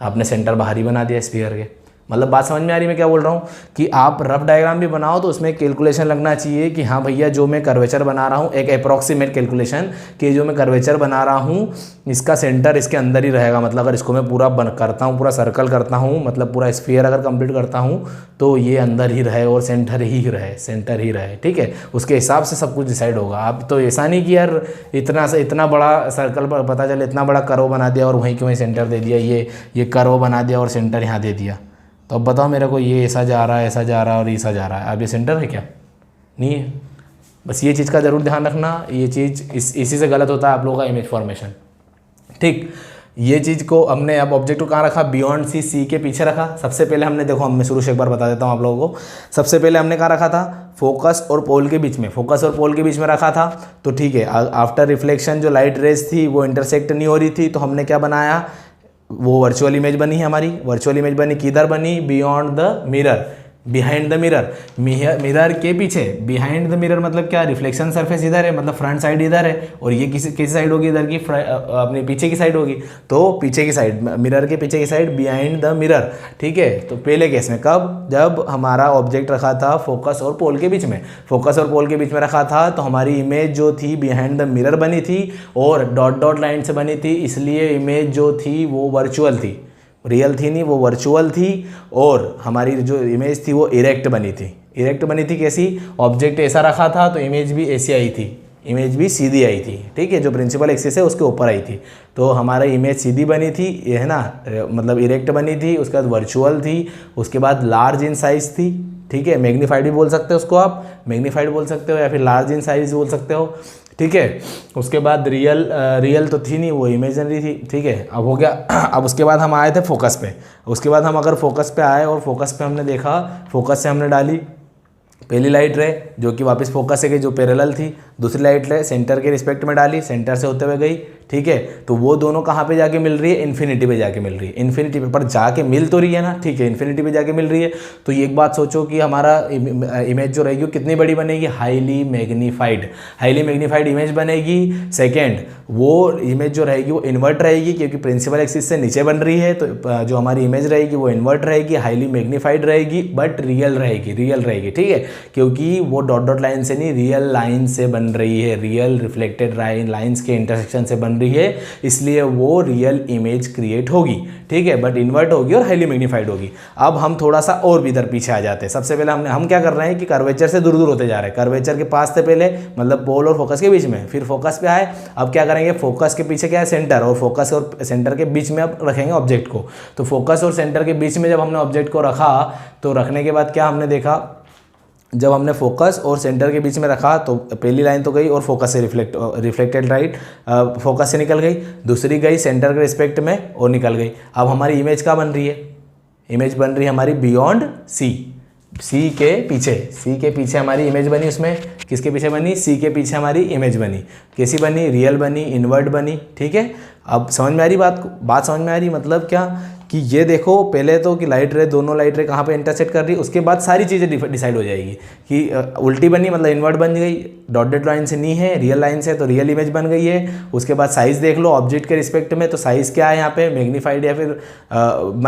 [SPEAKER 1] आपने सेंटर बाहर ही बना दिया स्फीयर के। मतलब बात समझ में आ रही मैं क्या बोल रहा हूँ? कि आप रफ डायग्राम भी बनाओ तो उसमें कैलकुलेशन लगना चाहिए कि हाँ भैया जो मैं कर्वेचर बना रहा हूँ, एक अप्रॉक्सीमेट कैलकुलेशन कि जो मैं कर्वेचर बना रहा हूँ इसका सेंटर इसके अंदर ही रहेगा। मतलब अगर इसको मैं पूरा करता हूँ, पूरा सर्कल करता हूँ, मतलब पूरा स्फीयर अगर कंप्लीट करता हूँ तो ये अंदर ही रहे और सेंटर ही रहे। ठीक है, उसके हिसाब से सब कुछ डिसाइड होगा। आप तो ऐसा नहीं कि यार इतना बड़ा सर्कल पर पता चले इतना बड़ा कर्व बना दिया और वहीं के वहीं सेंटर दे दिया, ये कर्व बना दिया और सेंटर यहाँ दे दिया। तो अब बताओ मेरे को ये ऐसा जा रहा है और ऐसा जा रहा है, अब ये सेंटर है क्या? नहीं है। बस ये चीज़ का ज़रूर ध्यान रखना, ये चीज़ इसी से गलत होता है आप लोगों का इमेज फॉर्मेशन। ठीक, ये चीज़ को हमने अब ऑब्जेक्ट को कहाँ रखा? बियॉन्ड सी के पीछे रखा। सबसे पहले हमने देखो, मैं शुरू से एक बार बता देता हूँ आप लोगों को। सबसे पहले हमने कहाँ रखा था? फोकस और पोल के बीच में रखा था। तो ठीक है, आफ्टर रिफ्लेक्शन जो लाइट रेज थी वो इंटरसेक्ट नहीं हो रही थी, तो हमने क्या बनाया? वो वर्चुअल इमेज बनी है हमारी। वर्चुअल इमेज बनी किधर बनी? Beyond the mirror, behind the mirror, mirror के पीछे। बिहाइंड द मिरर मतलब क्या? रिफ्लेक्शन सरफेस इधर है, मतलब फ्रंट साइड इधर है और ये किसी साइड होगी? इधर की अपने पीछे की साइड होगी। तो पीछे की साइड, मिरर के पीछे की साइड, बिहाइंड द मिरर। ठीक है, तो पहले केस में कब? जब हमारा ऑब्जेक्ट रखा था फोकस और पोल के बीच में। फोकस और पोल के बीच में रखा था तो हमारी इमेज जो थी बिहाइंड द मिरर बनी थी और डॉट डॉट लाइन से बनी थी, इसलिए इमेज जो थी वो वर्चुअल थी, रियल थी नहीं, वो वर्चुअल थी। और हमारी जो इमेज थी वो इरेक्ट बनी थी। कैसी? ऑब्जेक्ट ऐसा रखा था तो इमेज भी ऐसी आई थी, इमेज भी सीधी आई थी। ठीक है, जो प्रिंसिपल एक्सिस है उसके ऊपर आई थी। तो हमारा इमेज सीधी बनी थी, ये है ना, मतलब इरेक्ट बनी थी। उसके बाद वर्चुअल थी, उसके बाद लार्ज इन साइज थी। ठीक है, मैग्नीफाइड भी बोल सकते हो उसको, आप मैग्नीफाइड बोल सकते हो या फिर लार्ज इन साइज बोल सकते हो। ठीक है, उसके बाद रियल तो थी नहीं, वो इमेजिनरी थी। ठीक है, अब हो गया। अब उसके बाद हम आए थे फोकस पे। उसके बाद हम अगर फोकस पे आए और फोकस पे हमने देखा, फोकस से हमने डाली पहली लाइट रे जो कि वापस फोकस से गई, जो पैरेलल थी। दूसरी लाइट रे सेंटर के रिस्पेक्ट में डाली, सेंटर से होते हुए गई। ठीक है, तो वो दोनों कहाँ पे जाके मिल रही है? इन्फिनिटी पे जाके मिल रही है। इन्फिनिटी पे पर जाके मिल तो रही है ना। ठीक है, इन्फिनिटी पे जाके मिल रही है। तो ये एक बात सोचो कि हमारा इमेज जो रहेगी वो कितनी बड़ी बनेगी? हाईली मैग्नीफाइड इमेज बनेगी। सेकेंड, वो इमेज जो रहेगी वो इन्वर्ट रहेगी क्योंकि प्रिंसिपल एक्सिस से नीचे बन रही है। तो जो हमारी इमेज रहेगी वो इन्वर्ट रहेगी, हाईली मैग्नीफाइड रहेगी, बट रियल रहेगी। ठीक है, क्योंकि वो डॉट डॉट लाइन से नहीं, रियल लाइन से बन रही है, रियल रिफ्लेक्टेड लाइंस के इंटरसेक्शन से बन रही है, इसलिए वो रियल इमेज क्रिएट होगी। ठीक है, बट इन्वर्ट होगी और हाईली मैग्नीफाइड होगी। अब हम थोड़ा सा और भी इधर पीछे आ जाते हैं। सबसे पहले हम क्या कर रहे हैं कि कर्वेचर से दूर होते जा रहे हैं। कर्वेचर के पास थे पहले, मतलब पोल और फोकस के बीच में, फिर फोकस पे आए। अब क्या करेंगे? फोकस के पीछे क्या है? सेंटर, और फोकस और सेंटर के बीच में अब रखेंगे ऑब्जेक्ट को। तो फोकस और सेंटर के बीच में जब हमने ऑब्जेक्ट को रखा तो रखने के बाद क्या हमने देखा? जब हमने फोकस और सेंटर के बीच में रखा तो पहली लाइन तो गई और फोकस से रिफ्लेक्टेड लाइट फोकस से निकल गई, दूसरी गई सेंटर के रिस्पेक्ट में और निकल गई। अब हमारी इमेज क्या बन रही है? इमेज बन रही है हमारी बियॉन्ड सी के पीछे हमारी इमेज बनी। उसमें किसके पीछे बनी? सी के पीछे हमारी इमेज बनी। कैसी बनी? रियल बनी, इन्वर्ट बनी। ठीक है, अब समझ में आ रही बात समझ में आ रही? मतलब क्या कि ये देखो, पहले तो कि दोनों लाइट रे कहाँ पे इंटरसेक्ट कर रही है, उसके बाद सारी चीज़ें डिसाइड हो जाएगी कि उल्टी बनी मतलब इन्वर्ट बन गई, डॉटेड लाइन से नहीं है, रियल लाइन से, तो रियल इमेज बन गई है। उसके बाद साइज़ देख लो ऑब्जेक्ट के रिस्पेक्ट में, तो साइज़ क्या है यहाँ पे? मैग्नीफाइड, या फिर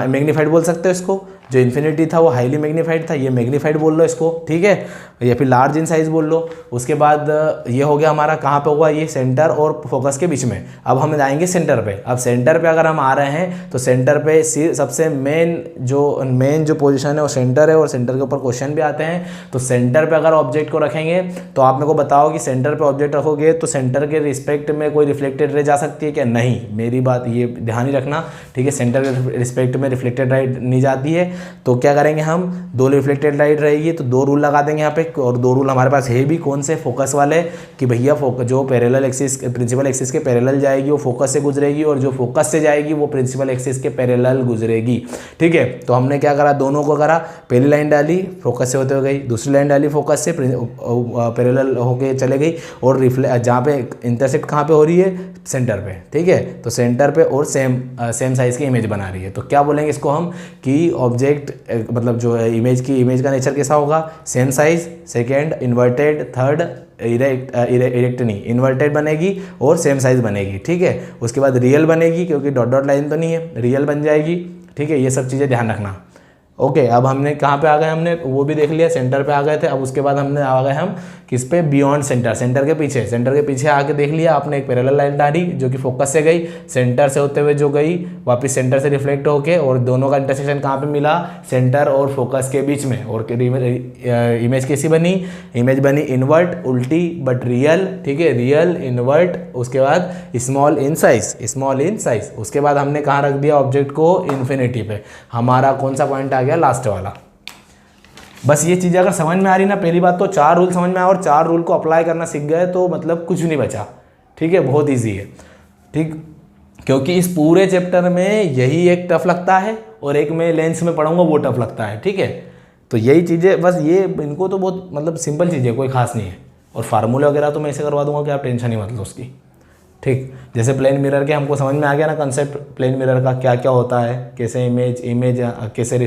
[SPEAKER 1] मैग्नीफाइड बोल सकते हो इसको। जो इन्फिनिटी था वो हाईली मैग्नीफाइड था, ये मैग्नीफाइड बोल लो इसको। ठीक है, या फिर लार्ज इन साइज बोल लो। उसके बाद ये हो गया हमारा, कहाँ पे हुआ? ये सेंटर और फोकस के बीच में। अब हम जाएंगे सेंटर पे। अब सेंटर पे अगर हम आ रहे हैं तो सेंटर पे सबसे मेन जो पोजीशन है वो सेंटर है, और सेंटर के ऊपर क्वेश्चन भी आते हैं। तो सेंटर पे अगर ऑब्जेक्ट को रखेंगे तो आप मेरे को बताओ कि सेंटर पे ऑब्जेक्ट रखोगे तो सेंटर के रिस्पेक्ट में कोई रिफ्लेक्टेड रे जा सकती है क्या? नहीं, मेरी बात ये ध्यान ही रखना। ठीक है, सेंटर के रिस्पेक्ट में रिफ्लेक्टेड लाइट नहीं जाती है। तो क्या करेंगे हम, 2 रिफ्लेक्टेड लाइट रहेगी तो 2 रूल लगा देंगे यहाँ पे, और 2 रूल हमारे पास है भी कौन से, फोकस वाले, कि भैया जो पैरेलल एक्सिस प्रिंसिपल एक्सिस के पैरेलल जाएगी वो फोकस से गुजरेगी, और जो फोकस से जाएगी वो प्रिंसिपल एक्सिस के पैरेलल गुजरेगी। ठीक है, तो हमने क्या करा, दोनों को करा, पहली लाइन डाली फोकस से होते हुए गई, दूसरी लाइन डाली फोकस से पैरेलल होके चले गई, और जहाँ पे इंटरसेक्ट कहाँ पे हो रही है, सेंटर पे। ठीक है, तो सेंटर पे और सेम साइज की इमेज बना रही है। तो क्या बोलेंगे इसको हम कि ऑब्जेक्ट मतलब जो है इमेज का नेचर कैसा होगा, same size, second inverted, third erect नहीं, इन्वर्टेड बनेगी और सेम साइज बनेगी। ठीक है, उसके बाद रियल बनेगी, क्योंकि डॉट डॉट लाइन तो नहीं है, रियल बन जाएगी। ठीक है, ये सब चीज़ें ध्यान रखना। ओके, अब हमने कहाँ पे आ गए, हमने वो भी देख लिया, सेंटर पे आ गए थे। अब उसके बाद हमने आ गए हम किस पे, बियॉन्ड सेंटर, सेंटर के पीछे आके देख लिया आपने, एक पैरेलल लाइन डाली जो कि फोकस से गई, सेंटर से होते हुए जो गई वापस सेंटर से रिफ्लेक्ट होके, और दोनों का इंटरसेक्शन कहाँ पे मिला, सेंटर और फोकस के बीच में। और इमेज कैसी बनी, इमेज बनी इन्वर्ट, उल्टी बट रियल। ठीक है, रियल, इन्वर्ट, उसके बाद स्मॉल इन साइज। उसके बाद हमने कहाँ रख दिया ऑब्जेक्ट को, इन्फिनिटी पे। हमारा कौन सा पॉइंट आ गया, लास्ट वाला। बस ये चीज़ अगर समझ में आ रही ना, पहली बात तो 4 रूल समझ में आए और 4 रूल को अप्लाई करना सीख गए तो मतलब कुछ भी नहीं बचा। ठीक है, बहुत इजी है। ठीक, क्योंकि इस पूरे चैप्टर में यही एक टफ लगता है और एक मैं लेंस में पढ़ूंगा वो टफ लगता है। ठीक है, तो यही चीज़ें बस, ये इनको तो बहुत मतलब सिंपल चीज़ है, कोई खास नहीं है। और फार्मूले वगैरह तो मैं ऐसे करवा दूंगा कि आप टेंशन ही मत लो उसकी। ठीक, जैसे प्लेन मिरर के हमको समझ में आ गया ना कंसेप्ट, प्लेन मिरर का क्या क्या होता है, कैसे इमेज कैसे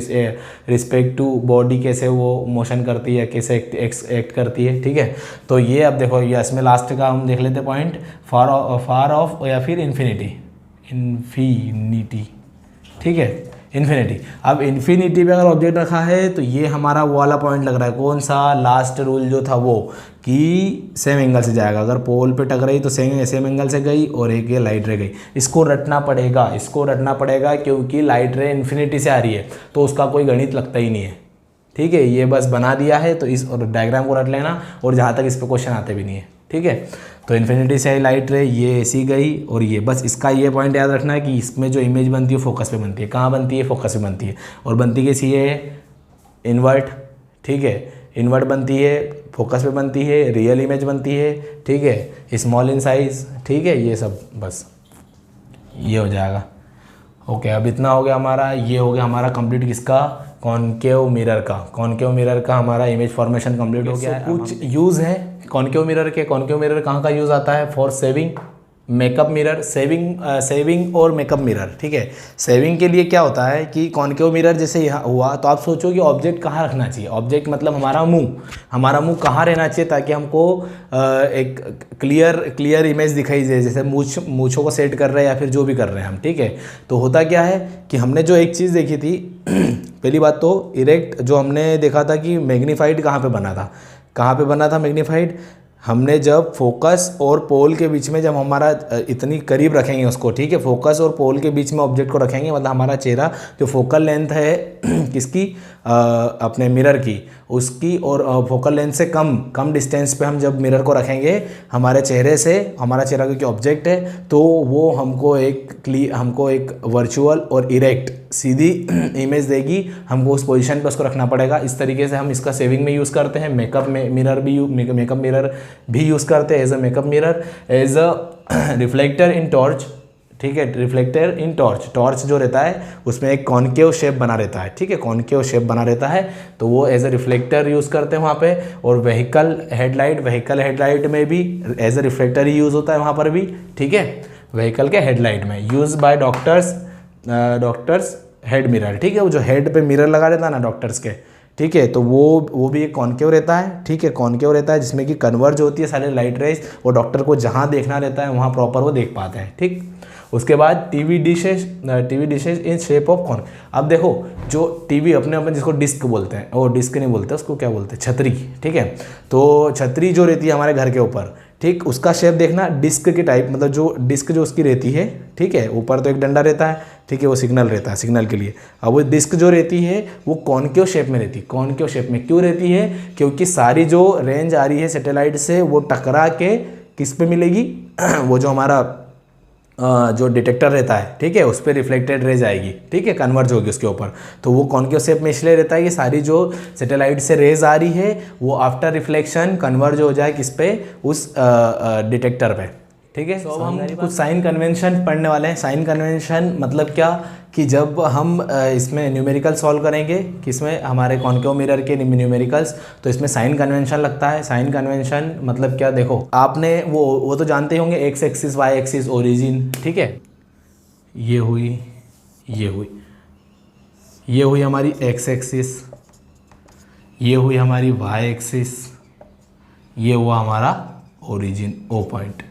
[SPEAKER 1] रिस्पेक्ट टू बॉडी कैसे वो मोशन करती है, कैसे एक्ट करती है। ठीक है, तो ये अब देखो, ये इसमें लास्ट का हम देख लेते पॉइंट, फार ऑफ या फिर इन्फिनिटी। ठीक है, इन्फिनिटी। अब इन्फिनिटी पे अगर ऑब्जेक्ट रखा है तो ये हमारा वो वाला पॉइंट लग रहा है, कौन सा, लास्ट रूल जो था वो, कि सेम एंगल से जाएगा। अगर पोल पे टकराई तो सेम एंगल से गई, और एक ये लाइट रे गई। इसको रटना पड़ेगा क्योंकि लाइट रे इन्फिनिटी से आ रही है तो उसका कोई गणित लगता ही नहीं है। ठीक है, ये बस बना दिया है तो इस और डायग्राम को रट लेना, और जहाँ तक इस पर क्वेश्चन आते भी नहीं है। ठीक है, तो इन्फिनिटी से आई लाइट रे, ये ऐसी गई, और ये बस इसका ये पॉइंट याद रखना है कि इसमें जो इमेज बनती है फोकस पे बनती है। कहाँ बनती है, फोकस पे बनती है, और बनती कैसी है, इन्वर्ट। ठीक है, इन्वर्ट बनती है, फोकस पे बनती है, रियल इमेज बनती है। ठीक है, स्मॉल इन साइज। ठीक है, ये सब बस ये हो जाएगा। ओके, अब इतना हो गया हमारा, ये हो गया हमारा कंप्लीट किसका, कॉनकेव मिरर का हमारा इमेज फॉर्मेशन कंप्लीट हो गया है। कुछ यूज़ है कॉनकेव मिरर के। कॉनकेव मिरर कहाँ का यूज़ आता है, for saving, makeup mirror, saving और मेकअप मिरर। ठीक है, सेविंग के लिए क्या होता है कि कॉनकेव मिरर जैसे यहाँ हुआ तो आप सोचो कि ऑब्जेक्ट कहाँ रखना चाहिए। ऑब्जेक्ट मतलब हमारा मुंह कहाँ रहना चाहिए ताकि हमको एक क्लियर इमेज दिखाई दे, जैसे मूँछों को सेट कर रहे हैं या फिर जो भी कर रहे हैं हम। ठीक है, तो होता क्या है कि हमने जो एक चीज़ देखी थी पहली बात तो इरेक्ट जो हमने देखा था कि मैग्नीफाइड कहाँ पे बना था मैग्नीफाइड, हमने जब फोकस और पोल के बीच में जब हमारा इतनी करीब रखेंगे उसको। ठीक है, फोकस और पोल के बीच में ऑब्जेक्ट को रखेंगे, मतलब हमारा चेहरा जो फोकल लेंथ है किसकी, अपने मिरर की, उसकी और फोकल लेंथ से कम डिस्टेंस पे हम जब मिरर को रखेंगे हमारे चेहरे से, हमारा चेहरा क्योंकि ऑब्जेक्ट है तो वो हमको एक वर्चुअल और इरेक्ट सीधी इमेज देगी। हमको उस पोजीशन पे उसको रखना पड़ेगा। इस तरीके से हम इसका सेविंग में यूज़ करते हैं। मेकअप मिरर भी यूज़ करते हैं as a makeup mirror, as a reflector in torch. ठीक है, रिफ्लेक्टर इन टॉर्च जो रहता है उसमें एक कॉनकेव शेप बना रहता है। ठीक है, कॉनकेव शेप बना रहता है तो वो एज अ रिफ्लेक्टर यूज़ करते हैं वहाँ पे। और व्हीकल हेडलाइट में भी एज अ रिफ्लेक्टर ही यूज़ होता है वहाँ पर भी। ठीक है, व्हीकल के हेडलाइट में use by doctors head mirror. ठीक है, वो जो हेड पे मिरर लगा रहता है ना डॉक्टर्स के, ठीक है, तो वो भी एक कॉनकेव रहता है। ठीक है, कॉनकेव रहता है जिसमें कि कन्वर्ज होती है सारे लाइट रेज, वो डॉक्टर को जहाँ देखना रहता है वहाँ प्रॉपर वो देख पाता है। ठीक, उसके बाद TV dishes in shape of cone. अब देखो जो टीवी अपने जिसको डिस्क बोलते हैं, वो डिस्क नहीं बोलते, उसको क्या बोलते हैं, छतरी। ठीक है, तो छतरी जो रहती है हमारे घर के ऊपर, ठीक, उसका शेप देखना डिस्क के टाइप, मतलब जो डिस्क जो उसकी रहती है। ठीक है, ऊपर तो एक डंडा रहता है। ठीक है, वो सिग्नल रहता है, सिग्नल के लिए। अब वो डिस्क जो रहती है वो कॉनकेव शेप में रहती है। कॉनकेव शेप में क्यों रहती है, क्योंकि सारी जो रेंज आ रही है सैटेलाइट से वो टकरा के किस पे मिलेगी वो जो हमारा जो डिटेक्टर रहता है, ठीक है, उस पर रिफ्लेक्टेड रेज आएगी, ठीक है, कन्वर्ज होगी उसके ऊपर। तो वो कॉन्केव शेप में इसलिए रहता है कि सारी जो सैटेलाइट से रेज आ रही है वो आफ्टर रिफ्लेक्शन कन्वर्ज हो जाए किस पे, उस डिटेक्टर पे, ठीक है। तो हम कुछ साइन कन्वेंशन पढ़ने वाले हैं। साइन कन्वेंशन मतलब क्या, कि जब हम इसमें न्यूमेरिकल सॉल्व करेंगे, किसमें, हमारे कॉन्केव मिरर के न्यूमेरिकल्स, तो इसमें साइन कन्वेंशन लगता है। साइन कन्वेंशन मतलब क्या, देखो आपने वो तो जानते होंगे, X axis Y axis origin, ठीक है, ये हुई हमारी एक्स एक्सिस, ये हुई हमारी वाई एक्सिस, ये हुआ हमारा ओरिजिन ओ पॉइंट।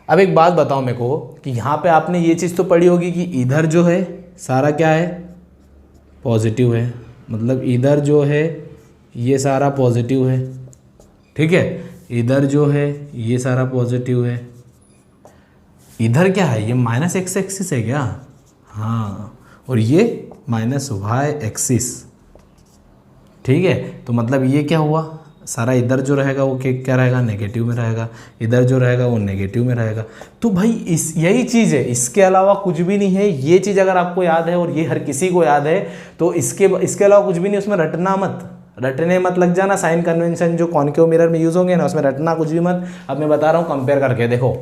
[SPEAKER 1] अब एक बात बताओ मेरे को कि यहाँ पे आपने ये चीज़ तो पढ़ी होगी कि इधर जो है सारा क्या है, पॉजिटिव है, मतलब इधर जो है ये सारा पॉजिटिव है, ठीक है, इधर जो है ये सारा पॉजिटिव है, इधर क्या है, ये माइनस एक्स एक्सिस है क्या, हाँ, और ये माइनस वाई एक्सिस, ठीक है। तो मतलब ये क्या हुआ, सारा इधर जो रहेगा वो क्या रहेगा, नेगेटिव में रहेगा, इधर जो रहेगा वो नेगेटिव में रहेगा। तो भाई यही चीज़ है, इसके अलावा कुछ भी नहीं है। ये चीज़ अगर आपको याद है और ये हर किसी को याद है, तो इसके अलावा कुछ भी नहीं, उसमें रटने मत लग जाना। साइन कन्वेंशन जो कॉन्केव मिरर में यूज़ होंगे ना, उसमें रटना कुछ भी मत। अब मैं बता रहा हूँ कंपेयर करके, देखो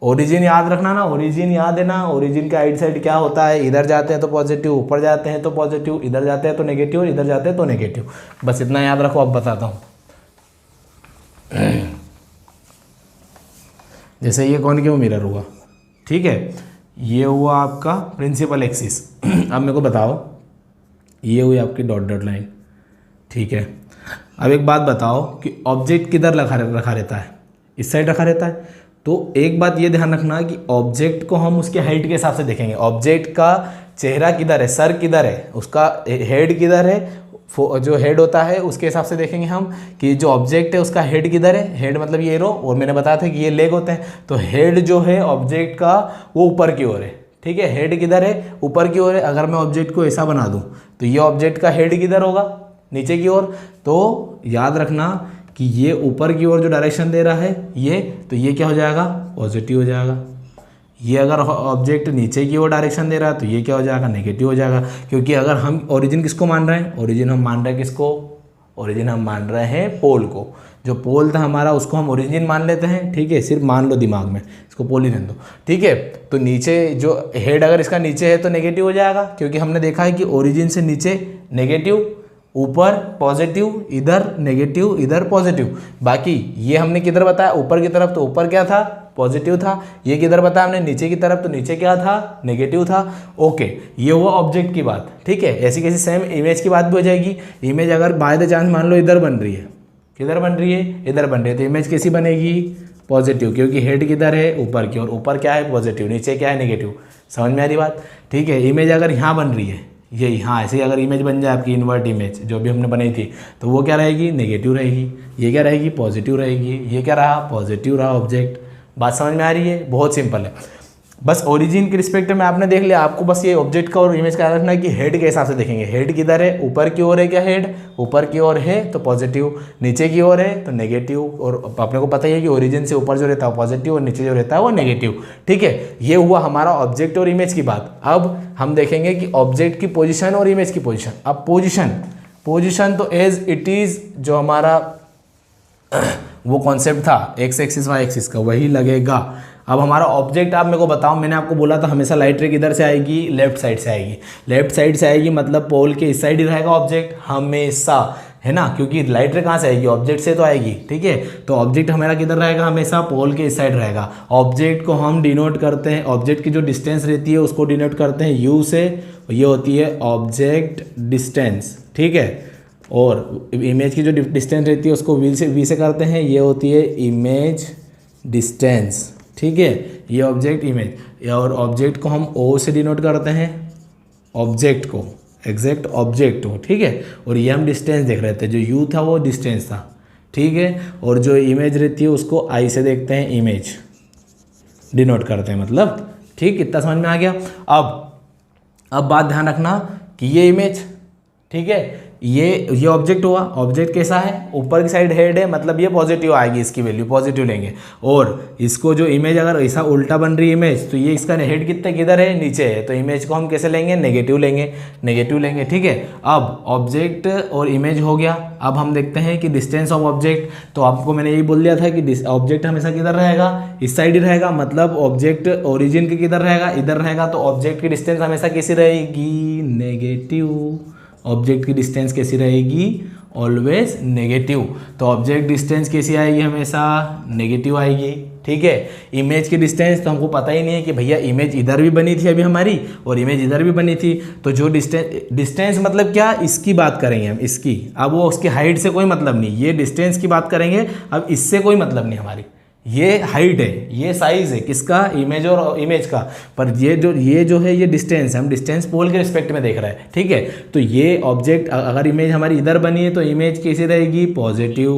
[SPEAKER 1] ओरिजिन याद रखना ना, ओरिजिन याद है ना, ओरिजिन का आइट साइड क्या होता है, इधर जाते हैं तो पॉजिटिव, ऊपर जाते हैं तो पॉजिटिव, इधर जाते हैं तो नेगेटिव, इधर जाते हैं तो नेगेटिव, बस इतना याद रखो। अब बताता हूँ, जैसे ये कॉन्केव मिरर हुआ, ठीक है, ये हुआ आपका प्रिंसिपल एक्सिस। अब मेरे को बताओ, ये हुई आपकी डॉट डॉट लाइन, ठीक है। अब एक बात बताओ कि ऑब्जेक्ट किधर रखा रहता है, इस साइड रखा रहता है। तो एक बात ये ध्यान रखना कि ऑब्जेक्ट को हम उसके हाइट के हिसाब से देखेंगे। ऑब्जेक्ट का चेहरा किधर है, सर किधर है, उसका हेड किधर है, जो हेड होता है उसके हिसाब से देखेंगे हम कि जो ऑब्जेक्ट है उसका हेड किधर है। हेड मतलब ये रो, और मैंने बताया था कि ये लेग होते हैं। तो हेड जो है ऑब्जेक्ट का वो ऊपर की ओर है, ठीक है, हेड किधर है, ऊपर की ओर है। अगर मैं ऑब्जेक्ट को ऐसा बना दूँ तो ये ऑब्जेक्ट का हेड किधर होगा, नीचे की ओर। तो याद रखना कि ये ऊपर की ओर जो डायरेक्शन दे रहा है ये, तो ये क्या हो जाएगा, पॉजिटिव हो जाएगा। ये अगर ऑब्जेक्ट नीचे की ओर डायरेक्शन दे रहा है तो ये क्या हो जाएगा, नेगेटिव हो जाएगा। क्योंकि अगर हम ओरिजिन किसको मान रहे हैं, ओरिजिन हम मान रहे हैं किसको, ओरिजिन हम मान रहे हैं पोल को। जो पोल था हमारा उसको हम ओरिजिन मान लेते हैं, ठीक है, सिर्फ मान लो दिमाग में, इसको पोल ही रहने दो, ठीक है। तो नीचे जो हेड अगर इसका नीचे है तो नेगेटिव हो जाएगा, क्योंकि हमने देखा है कि ओरिजिन से नीचे नेगेटिव, ऊपर पॉजिटिव, इधर नेगेटिव, इधर पॉजिटिव। बाकी ये हमने किधर बताया, ऊपर की तरफ, तो ऊपर क्या था, पॉजिटिव था। ये किधर बताया हमने, नीचे की तरफ, तो नीचे क्या था, नेगेटिव था। ओके, ये हुआ ऑब्जेक्ट की बात, ठीक है। ऐसी कैसी सेम इमेज की बात भी हो जाएगी। इमेज अगर बाय द चांस मान लो इधर बन रही है, किधर बन रही है, इधर बन रही है, तो इमेज कैसी बनेगी, पॉजिटिव, क्योंकि हेड किधर है, ऊपर की ओर, ऊपर क्या है, पॉजिटिव, नीचे क्या है, नेगेटिव। समझ में आ रही बात, ठीक है। इमेज अगर यहाँ बन रही है, ये यहाँ ऐसे ही अगर इमेज बन जाए आपकी इन्वर्ट इमेज जो भी हमने बनाई थी, तो वो क्या रहेगी, नेगेटिव रहेगी। ये क्या रहेगी, पॉजिटिव रहेगी। ये क्या रहा, पॉजिटिव रहा ऑब्जेक्ट। बात समझ में आ रही है, बहुत सिंपल है। बस ओरिजिन के रिस्पेक्ट में आपने देख लिया। आपको बस ये ऑब्जेक्ट का और इमेज का रखना है कि हेड के हिसाब से देखेंगे। हेड किधर है, ऊपर की ओर है क्या, हेड ऊपर की ओर है तो पॉजिटिव, नीचे की ओर है तो नेगेटिव। और अपने को पता ही है कि ओरिजिन से ऊपर जो रहता है पॉजिटिव और नीचे जो रहता है वो नेगेटिव, ठीक है। ये हुआ हमारा ऑब्जेक्ट और इमेज की बात। अब हम देखेंगे कि ऑब्जेक्ट की पोजिशन और इमेज की पोजिशन। अब पोजिशन तो एज इट इज़ जो हमारा वो कॉन्सेप्ट था एक्स एक्सिस वाई एक्सिस का, वही लगेगा। अब हमारा ऑब्जेक्ट आप मेरे को बताओ, मैंने आपको बोला था हमेशा लाइट रे किधर से आएगी, लेफ्ट साइड से आएगी। लेफ्ट साइड से आएगी मतलब पोल के इस साइड ही रहेगा ऑब्जेक्ट हमेशा, है ना, क्योंकि लाइट रे कहाँ से आएगी, ऑब्जेक्ट से तो आएगी, ठीक है। तो ऑब्जेक्ट हमारा किधर रहेगा, हमेशा पोल के इस साइड रहेगा। ऑब्जेक्ट को हम डिनोट करते हैं, ऑब्जेक्ट की जो डिस्टेंस रहती है उसको डिनोट करते हैं यू से, ये होती है ऑब्जेक्ट डिस्टेंस, ठीक है। और इमेज की जो डिस्टेंस रहती है उसको वी से करते हैं, ये होती है इमेज डिस्टेंस, ठीक है। ये ऑब्जेक्ट इमेज, और ऑब्जेक्ट को हम ओ से डिनोट करते हैं, ऑब्जेक्ट को, एग्जैक्ट ऑब्जेक्ट को, ठीक है। और ये हम डिस्टेंस देख रहे थे, जो यू था वो डिस्टेंस था, ठीक है। और जो इमेज रहती है उसको आई से देखते हैं, इमेज डिनोट करते हैं, मतलब, ठीक। इतना समझ में आ गया। अब बात ध्यान रखना कि ये इमेज, ठीक है, ये ऑब्जेक्ट हुआ, ऑब्जेक्ट कैसा है, ऊपर की साइड हेड है, मतलब ये पॉजिटिव आएगी, इसकी वैल्यू पॉजिटिव लेंगे। और इसको जो इमेज अगर ऐसा उल्टा बन रही इमेज, तो ये इसका हेड किधर है, नीचे है, तो इमेज को हम कैसे लेंगे, नेगेटिव लेंगे, ठीक है। अब ऑब्जेक्ट और इमेज हो गया। अब हम देखते हैं कि डिस्टेंस ऑफ ऑब्जेक्ट, तो आपको मैंने यही बोल दिया था कि ऑब्जेक्ट हमेशा किधर रहेगा, इस साइड ही रहेगा, मतलब ऑब्जेक्ट ओरिजिन के किधर रहेगा, इधर रहेगा, तो ऑब्जेक्ट की डिस्टेंस हमेशा कैसी रहेगी, नेगेटिव। ऑब्जेक्ट की डिस्टेंस कैसी रहेगी, ऑलवेज नेगेटिव। तो ऑब्जेक्ट डिस्टेंस कैसी आएगी, हमेशा नेगेटिव आएगी, ठीक है। इमेज की डिस्टेंस तो हमको पता ही नहीं है कि भैया इमेज इधर भी बनी थी अभी हमारी और इमेज इधर भी बनी थी, तो जो डिस्टेंस मतलब क्या, इसकी बात करेंगे हम, इसकी। अब वो उसकी हाइट से कोई मतलब नहीं, ये डिस्टेंस की बात करेंगे, अब इससे कोई मतलब नहीं हमारी। ये हाइट है, ये साइज है, किसका, इमेज और इमेज का, पर ये जो है ये डिस्टेंस है, हम डिस्टेंस पोल के रिस्पेक्ट में देख रहे हैं, ठीक है। तो ये ऑब्जेक्ट, अगर इमेज हमारी इधर बनी है तो इमेज कैसी रहेगी, पॉजिटिव,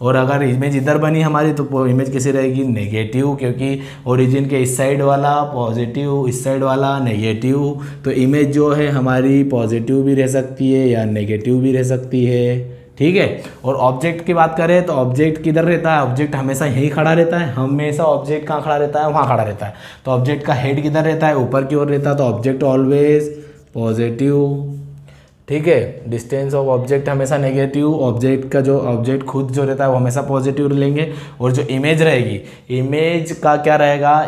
[SPEAKER 1] और अगर इमेज इधर बनी हमारी तो इमेज कैसी रहेगी, नेगेटिव, क्योंकि ओरिजिन के इस साइड वाला पॉजिटिव, इस साइड वाला नेगेटिव। तो इमेज जो है हमारी पॉजिटिव भी रह सकती है या नेगेटिव भी रह सकती है, ठीक है। और ऑब्जेक्ट की बात करें तो ऑब्जेक्ट किधर रहता है, ऑब्जेक्ट हमेशा यहीं खड़ा रहता है, हमेशा ऑब्जेक्ट कहाँ खड़ा रहता है, वहाँ खड़ा रहता है। तो ऑब्जेक्ट का हेड किधर रहता है, ऊपर की ओर रहता है, तो ऑब्जेक्ट ऑलवेज पॉजिटिव, ठीक है। डिस्टेंस ऑफ ऑब्जेक्ट हमेशा नेगेटिव, ऑब्जेक्ट का जो ऑब्जेक्ट खुद जो रहता है वो हमेशा पॉजिटिव लेंगे। और जो इमेज रहेगी, इमेज का क्या रहेगा,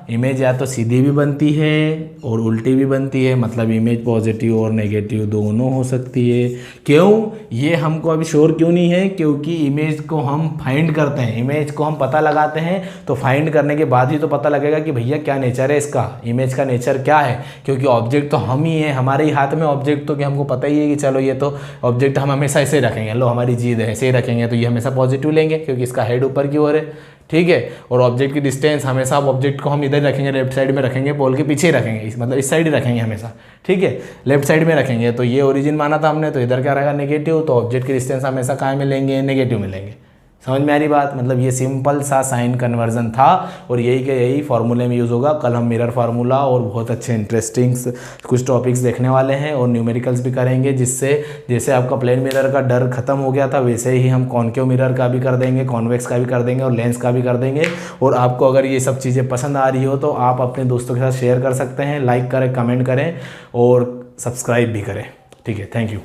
[SPEAKER 1] इमेज या तो सीधी भी बनती है और उल्टी भी बनती है, मतलब इमेज पॉजिटिव और नेगेटिव दोनों हो सकती है। क्यों, ये हमको अभी श्योर क्यों नहीं है, क्योंकि इमेज को हम फाइंड करते हैं, इमेज को हम पता लगाते हैं, तो फाइंड करने के बाद ही तो पता लगेगा कि भैया क्या नेचर है इसका, इमेज का नेचर क्या है। क्योंकि ऑब्जेक्ट तो हम ही है, हमारे ही हाथ में ऑब्जेक्ट, तो कि हमको पता ही है कि चलो ये तो ऑब्जेक्ट हम हमेशा ऐसे ही रखेंगे, लो हमारी जीद है ऐसे ही रखेंगे, तो ये हमेशा पॉजिटिव लेंगे क्योंकि इसका हेड ऊपर की ओर है, ठीक है। और ऑब्जेक्ट की डिस्टेंस हमेशा ऑब्जेक्ट को हम इधर रखेंगे, लेफ्ट साइड में रखेंगे, पोल के पीछे ही रखेंगे, मतलब इस साइड ही रखेंगे हमेशा, ठीक है, लेफ्ट साइड में रखेंगे। तो ये ओरिजिन माना था हमने, तो इधर क्या रहेगा, नेगेटिव, तो ऑब्जेक्ट की डिस्टेंस हमेशा कहाँ में लेंगे, नेगेटिव में लेंगे। समझ में आ रही बात, मतलब ये सिंपल सा साइन कन्वर्जन था और यही फार्मूले में यूज़ होगा। कल हम मिरर फार्मूला और बहुत अच्छे इंटरेस्टिंग कुछ टॉपिक्स देखने वाले हैं और न्यूमेरिकल्स भी करेंगे, जिससे जैसे आपका प्लेन मिरर का डर खत्म हो गया था, वैसे ही हम कॉनकेव मिरर का भी कर देंगे, कॉन्वेक्स का भी कर देंगे और लेंस का भी कर देंगे। और आपको अगर ये सब चीज़ें पसंद आ रही हो तो आप अपने दोस्तों के साथ शेयर कर सकते हैं, लाइक करें, कमेंट करें और सब्सक्राइब भी करें, ठीक है। Thank you.